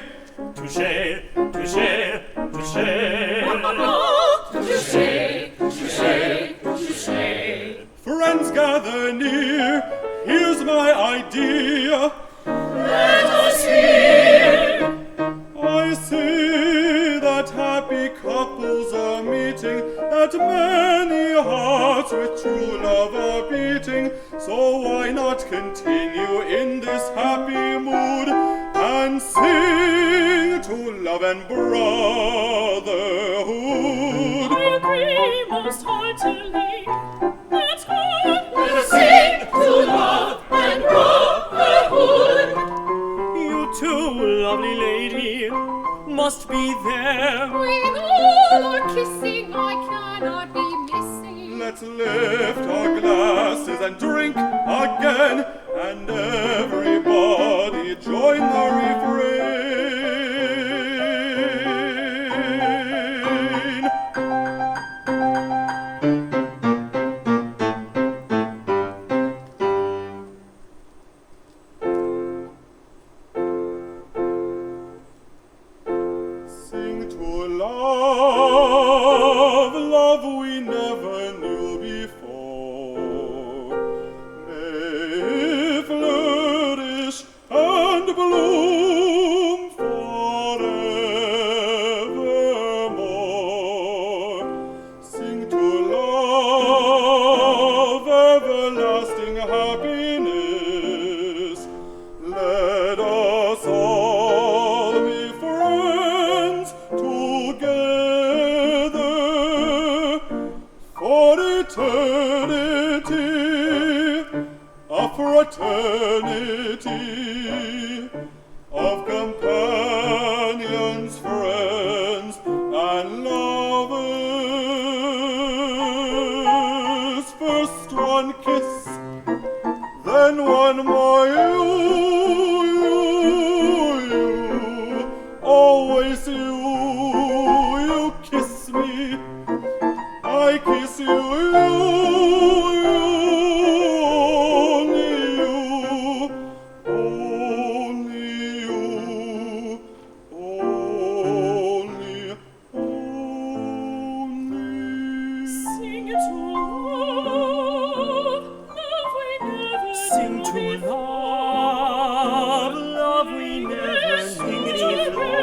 Touché, touché, touché. Touché, touché, touché. Friends gather near, here's my idea. Let us hear. I see that happy couples are meeting, that many hearts with true love are beating. So why not continue in this happy mood and sing to love and brotherhood? I agree most heartily. Let's go. Let us sing to love and brotherhood. You too, lovely lady, must be there. When all are kissing, I cannot be missing. Let's lift our glasses and drink again, and everybody join the refrain. Sing to love, love we never knew before. May flourish and bloom forevermore. Sing to love, everlasting happiness. Let us all be friends together for eternity, a fraternity of companions, friends, and lovers. First one kiss, then one more you, always you kiss me, I kiss you, only love we never knew before. Love we never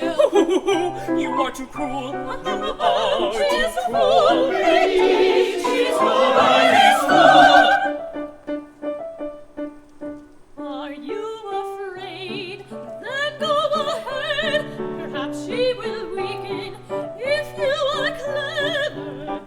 You are too cruel. You are too cruel. She's cruel. Are you afraid? Then go ahead. Perhaps she will weaken if you are clever.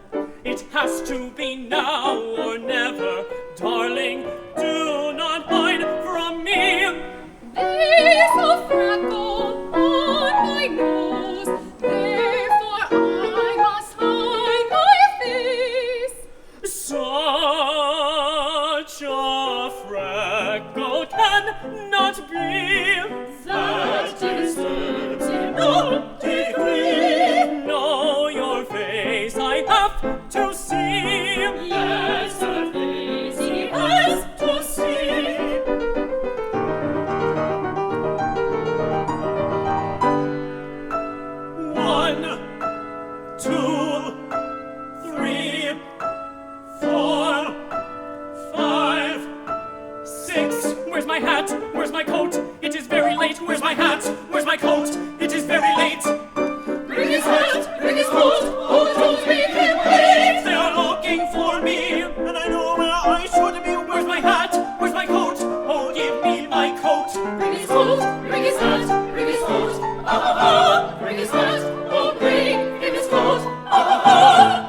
It has to be now or never. Darling, do not hide from me. There's a freckle on my nose, therefore I must hide my face. Such a freckle cannot be. That disturbs in no degree. No, your face I have to see. Yes, the face he has to see. One, two, three, 4, 5, 6. Where's my hat? Where's my coat? It is very late. Where's my hat? Where's my coat? It is very late. Bring his hat, bring his coat, oh, don't make him wait. They are looking for me, and I know where I should be. Where's my hat? Where's my coat? Oh, give me my coat. Bring his coat, bring his hat, bring his coat, ah, bring his hat, oh, bring him his coat, ah.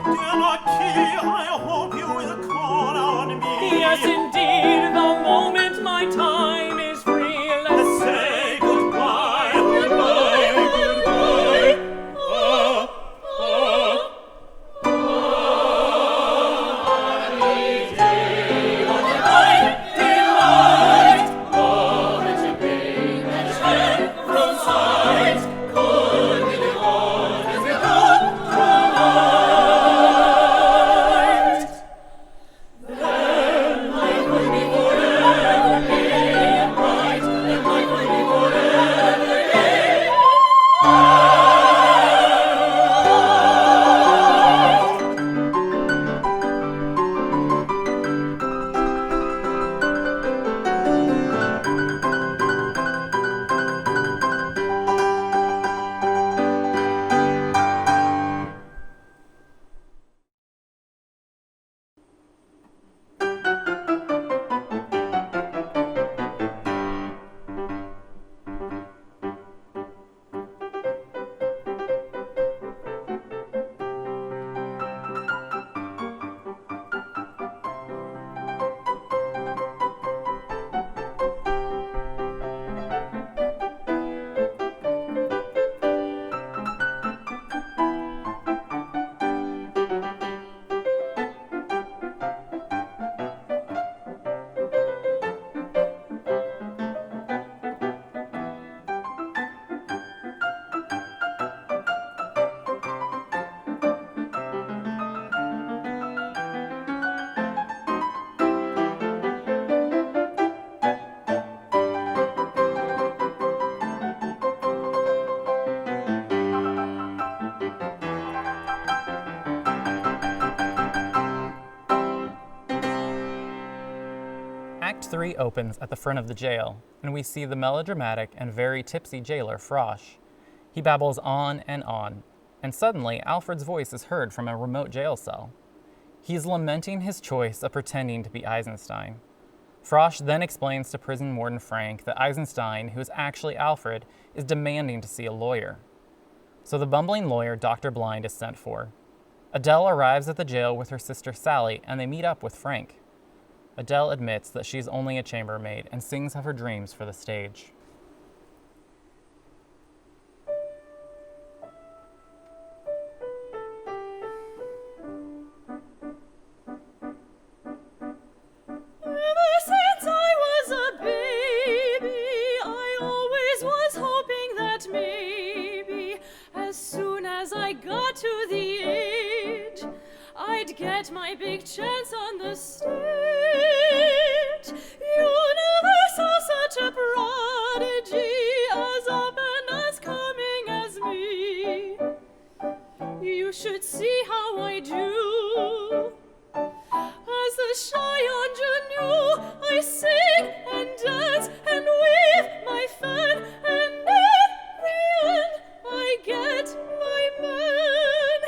Dear Marquis, I hope you will call on me. Yes, indeed, the moment my time is free, let's say goodbye. Goodbye, goodbye. Delight, Oh, that you bring that shine from sight, could be the all as we go tonight. Then life will be forever gay and bright, then life will be forever gay. Act 3 opens at the front of the jail, and we see the melodramatic and very tipsy jailer, Frosh. He babbles on, and suddenly Alfred's voice is heard from a remote jail cell. He is lamenting his choice of pretending to be Eisenstein. Frosh then explains to prison warden Frank that Eisenstein, who is actually Alfred, is demanding to see a lawyer. So the bumbling lawyer, Dr. Blind, is sent for. Adele arrives at the jail with her sister Sally, and they meet up with Frank. Adele admits that she's only a chambermaid and sings of her dreams for the stage. Ever since I was a baby, I always was hoping that maybe, as soon as I got to the age, I'd get my big chance on the stage. You never saw such a prodigy as up and as coming as me. You should see how I do. As the shy ingenue, I sing and dance and wave my fan, and at the end I get my man.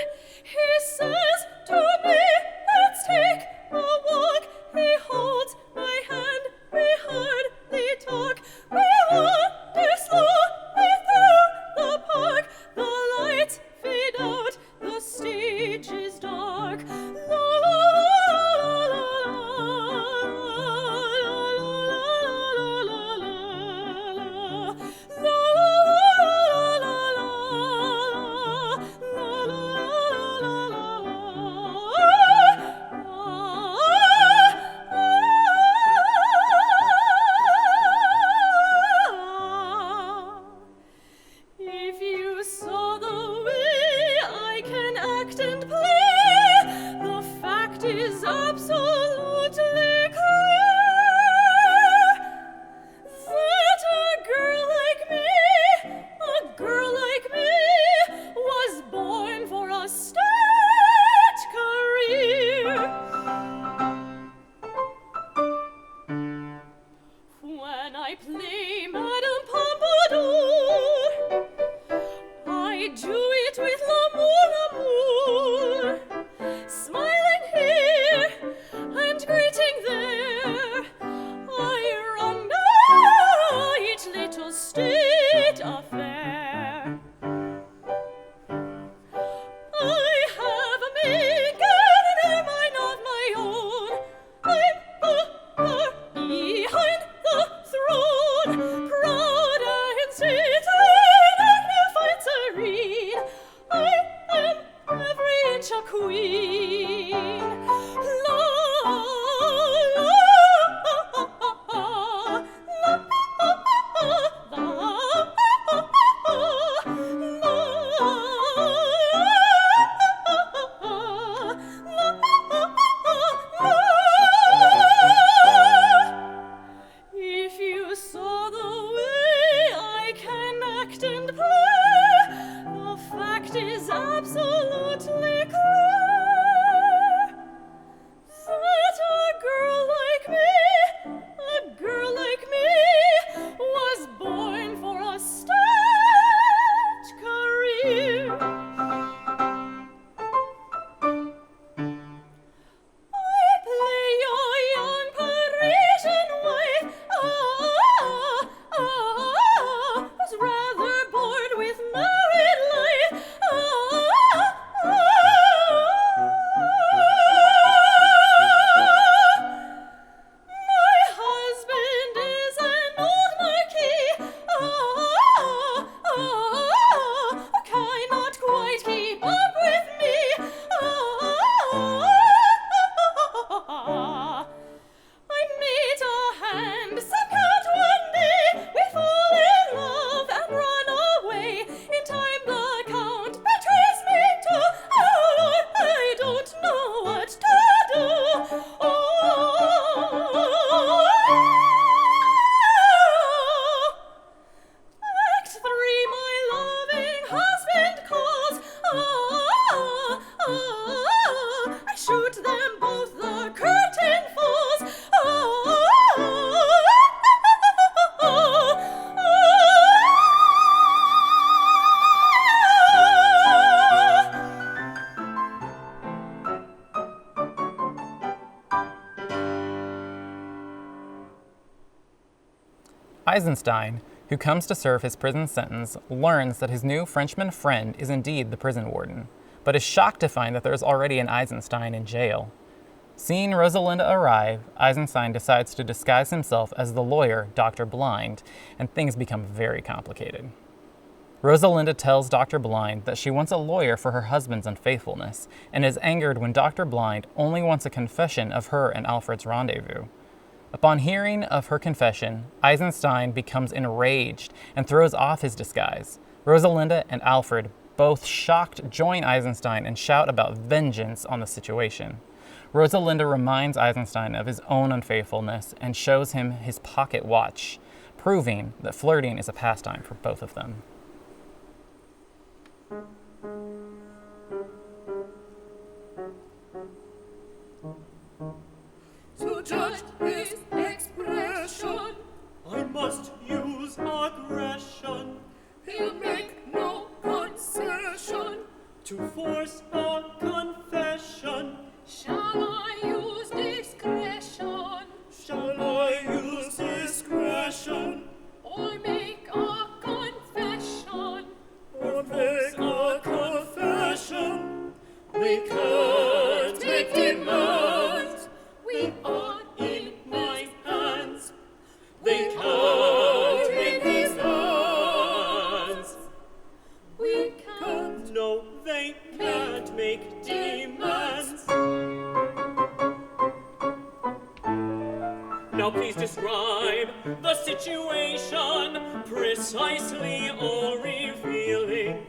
He says to me, let's take a walk. He holds my hand, we hardly talk. We wander slowly through the park. The lights fade out, the stage is dark. is absolutely clear that a girl like me, was born for a state career. When I play Madame Pompadour, I do it with l'amour, smiling here and greeting there. I run each little state affair. I have a Megan and a mine of my own. I'm behind the throne, proud and stately, dignified, serene. I am every inch a queen. La, la, if you saw the way I can act and play, the fact is absolutely clear that a girl like me, was born for a state career. I play your young Parisian wife, who's rather bored with married life. My husband is an old marquis, cannot quite keep up with me. I meet a handsome count one day, we fall in love and run away. In time the count betrays me too. Oh, I don't know what to do. Act 3, my loving husband calls. I shoot them both, the curtain falls. Eisenstein, who comes to serve his prison sentence, learns that his new Frenchman friend is indeed the prison warden, but is shocked to find that there is already an Eisenstein in jail. Seeing Rosalinda arrive, Eisenstein decides to disguise himself as the lawyer, Dr. Blind, and things become very complicated. Rosalinda tells Dr. Blind that she wants a lawyer for her husband's unfaithfulness, and is angered when Dr. Blind only wants a confession of her and Alfred's rendezvous. Upon hearing of her confession, Eisenstein becomes enraged and throws off his disguise. Rosalinda and Alfred, both shocked, join Eisenstein and shout about vengeance on the situation. Rosalinda reminds Eisenstein of his own unfaithfulness and shows him his pocket watch, proving that flirting is a pastime for both of them. To judge his expression, I must use aggression he'll make no concession. to force a confession. Shall I use discretion, Shall I use discretion or make a confession? or make a confession? We can't make demands, we are in My hands, they can't make demands. We can't no, they can't make demands. Now please describe the situation, precisely or revealing,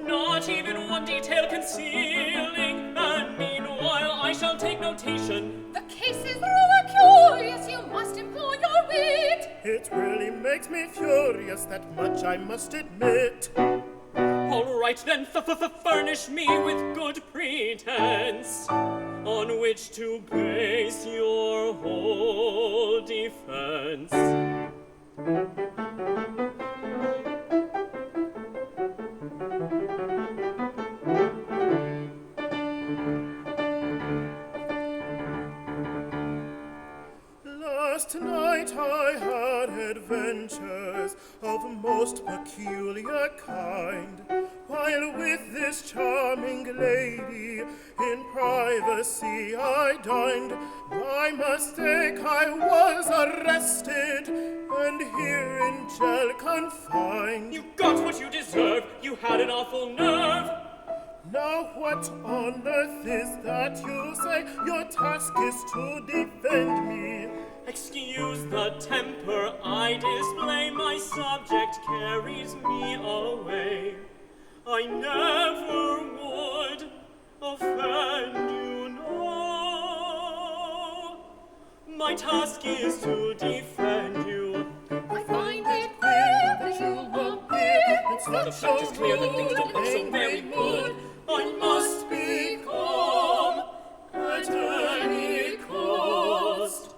not even one detail concealing, and meanwhile I shall take quotation. The case is rather curious, you must employ your wit. It really makes me furious, that much I must admit. All right then, furnish me with good pretense on which to base your whole defense. Last night I had adventures of most peculiar kind, while with this charming lady in privacy I dined. By mistake I was arrested, and here in jail confined. You got what you deserve, you had an awful nerve. Now what on earth is that you say? Your task is to defend me. Excuse the temper I display, my subject carries me away. I never would offend you, no. My task is to defend you. I find it queer that you appear. It's The fact is clear that things don't look so very good. I must be calm at any cost,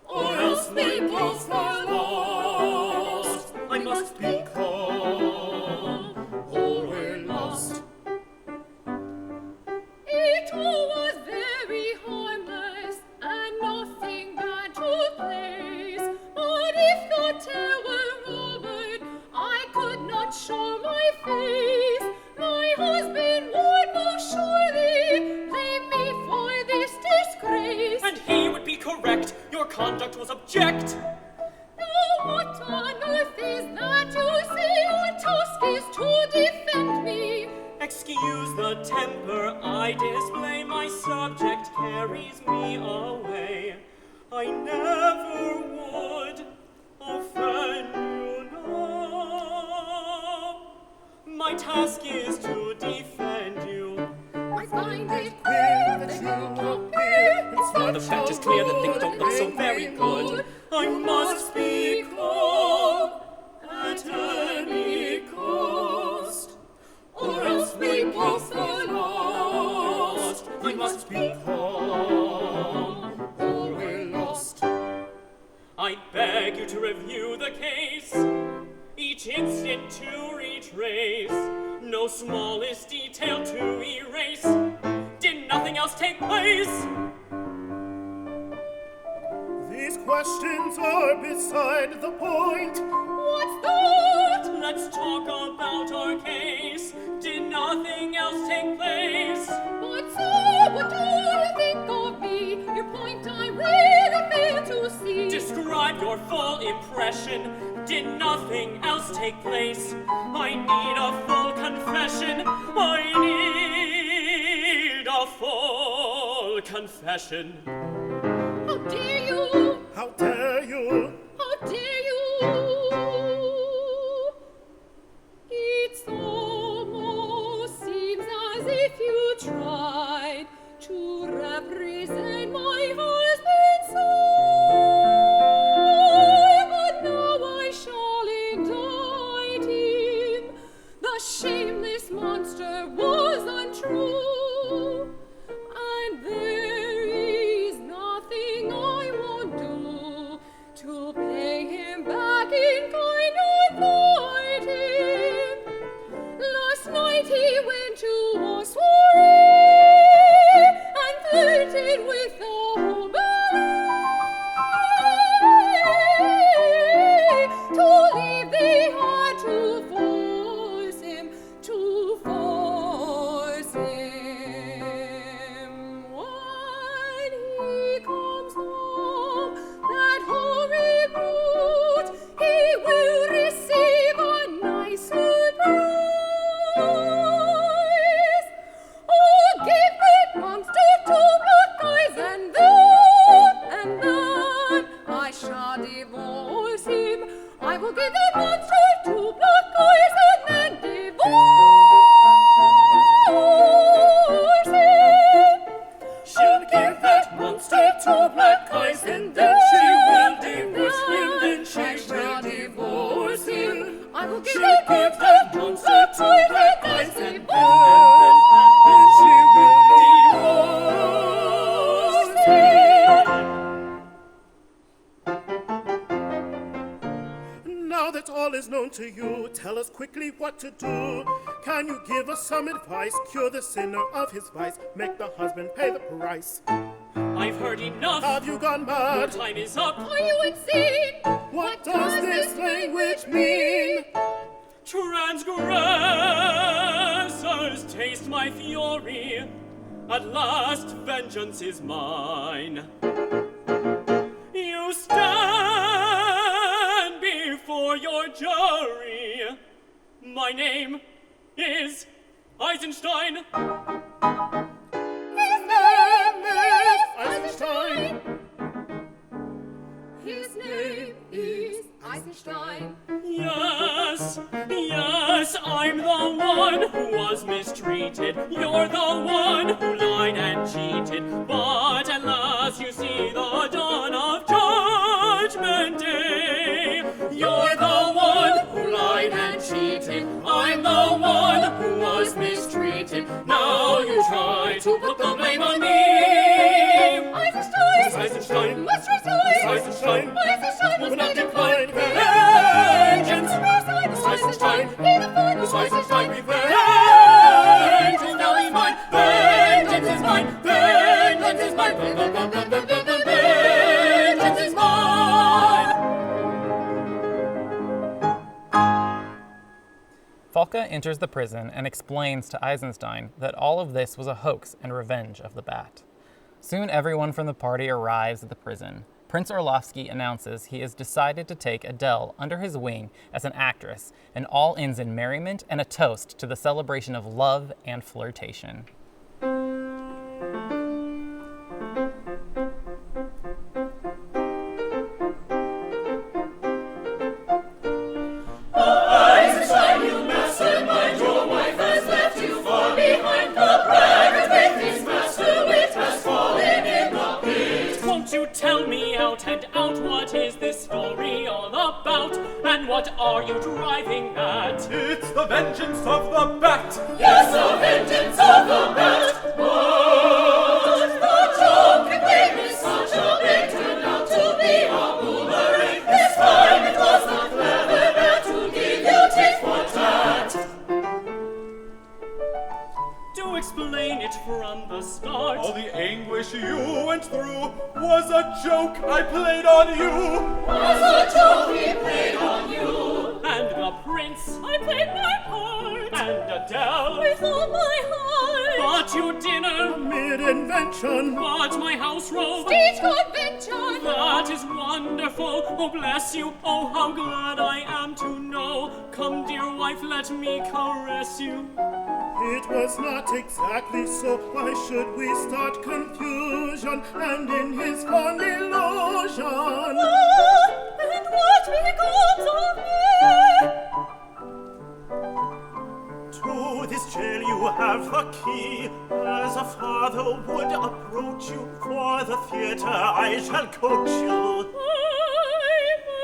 or else we both are lost. I must be calm, or we're lost. It was very harmless, and nothing bad took place. But if the tale were robbered, I could not show my face. My husband would most surely blame me for this disgrace. And he would be correct, your conduct was abject. Now what on earth is that you say? Your task is to defend me. Excuse the temper I display, my subject carries me away. I never would offend you, no. My task is to defend you. I find it queer that you appear. It's The fact is clear that things don't look so very good. I must be calm at any cost, or else we both are lost. I must be calm, or we're lost. I beg you to review the case, each instant to retrace, no smallest detail to erase. Did nothing else take place? These questions are beside the point. What's that? Let's talk about our case. Did nothing else take place? But sir, what do you think of me? Your point I really fail to see. Describe your full impression. Did nothing else take place? I need a full confession. I need a full confession. How dare you? How dare you? How dare you? It almost seems as if you tried to represent my husband's side. But now I shall indict him. The shameless monster was untrue, and there is nothing I won't do to pay him back in kind or fight him. Last night he went to a soiree and flirted with 2 black eyes, and then she will divorce him, then she will divorce him. I will give that monster 2 black eyes, and then she will divorce him. Now that all is known to you, tell us quickly what to do. Can you give us some advice? Cure the sinner of his vice, make the husband pay the price. I've heard enough. Have you gone mad? Your time is up. Are you insane? What does this language mean? Transgressors, taste my fury. At last, vengeance is mine. You stand before your jury. My name is Eisenstein. His name is Eisenstein. His name is Eisenstein. Yes, yes, I'm the one who was mistreated. You're the one who lied and cheated. But at last you see the dawn of Judgment Day. You're the one who lied and cheated. I'm the one who was mistreated. Now you try to put the blame on me. Eisenstein! Eisenstein! Must resign! Eisenstein! Eisenstein Will must not be decline declined! vengeance! Eisenstein! Be the final Eisenstein! Eisenstein! Vengeance will now be mine! Vengeance is mine! Vengeance is mine! Vengeance is mine! Falca enters the prison and explains to Eisenstein that all of this was a hoax and revenge of the Bat. Soon everyone from the party arrives at the prison. Prince Orlovsky announces he has decided to take Adele under his wing as an actress, and all ends in merriment and a toast to the celebration of love and flirtation. Eisenstein, you mastermind, your wife has left you far behind. The braggart with his master wit has fallen in the pit. Won't you tell me out and out what is this story all about? And what are you driving at? It's the vengeance of the Bat. Yes, the vengeance of the Bat. But the joke you played with such a bait turned out to be a boomerang. This time it was the clever Bat who gave you tit for tat. Do explain it from the start. All the anguish you went through was a joke I played on you. Was a joke he played on you. And the prince, I played my part and Adele, with all my heart. bought you dinner, Mid-invention. bought my house robe. Stage convention. That is wonderful. Oh, bless you. Oh, how glad I am to know. Come, dear wife, let me caress you. It was not exactly so. Why should we start confusion and in his fond illusion? And what becomes of me? To this jail you have the key. As a father would approach you, for the theater I shall coach you. I'm a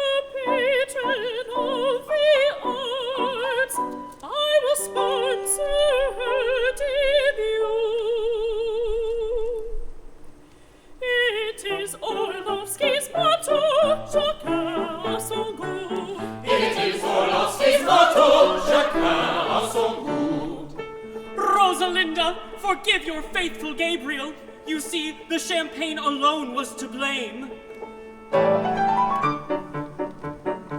patron of the arts. I will sponsor her debut. It is Orlovsky's motto, chacun son goût. It is Orlovsky's motto, chacun son goût. Rosalinda, forgive your faithful Gabriel. You see, the champagne alone was to blame.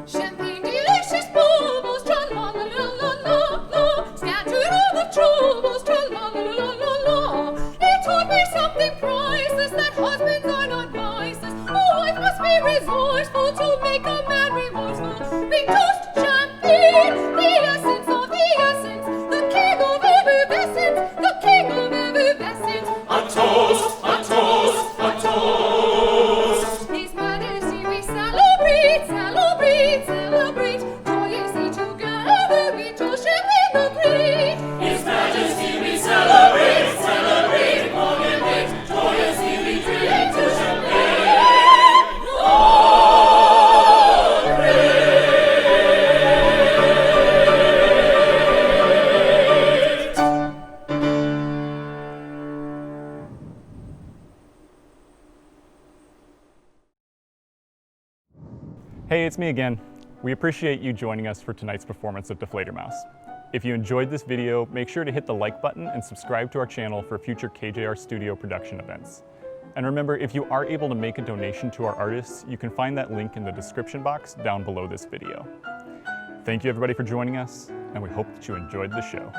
Champagne delicious bubbles, tra-la-la-la-la-la. Scattered all the troubles, tra-la-la-la-la-la. It taught me something priceless, that husbands are not vices. A wife must be resourceful to make a man remorseful. We toast champagne, the essence of the essence, the king of effervescence, the king of effervescence. A toast, a toast, a toast. His Majesty we celebrate, celebrate, celebrate. Joyously together we toast champagne the great. His Majesty we celebrate, celebrate, long and late. Joyously we drink to champagne. Hey, it's me again. We appreciate you joining us for tonight's performance of Die Fledermaus. If you enjoyed this video, make sure to hit the like button and subscribe to our channel for future KJR Studio production events. And remember, if you are able to make a donation to our artists, you can find that link in the description box down below this video. Thank you everybody for joining us, and we hope that you enjoyed the show.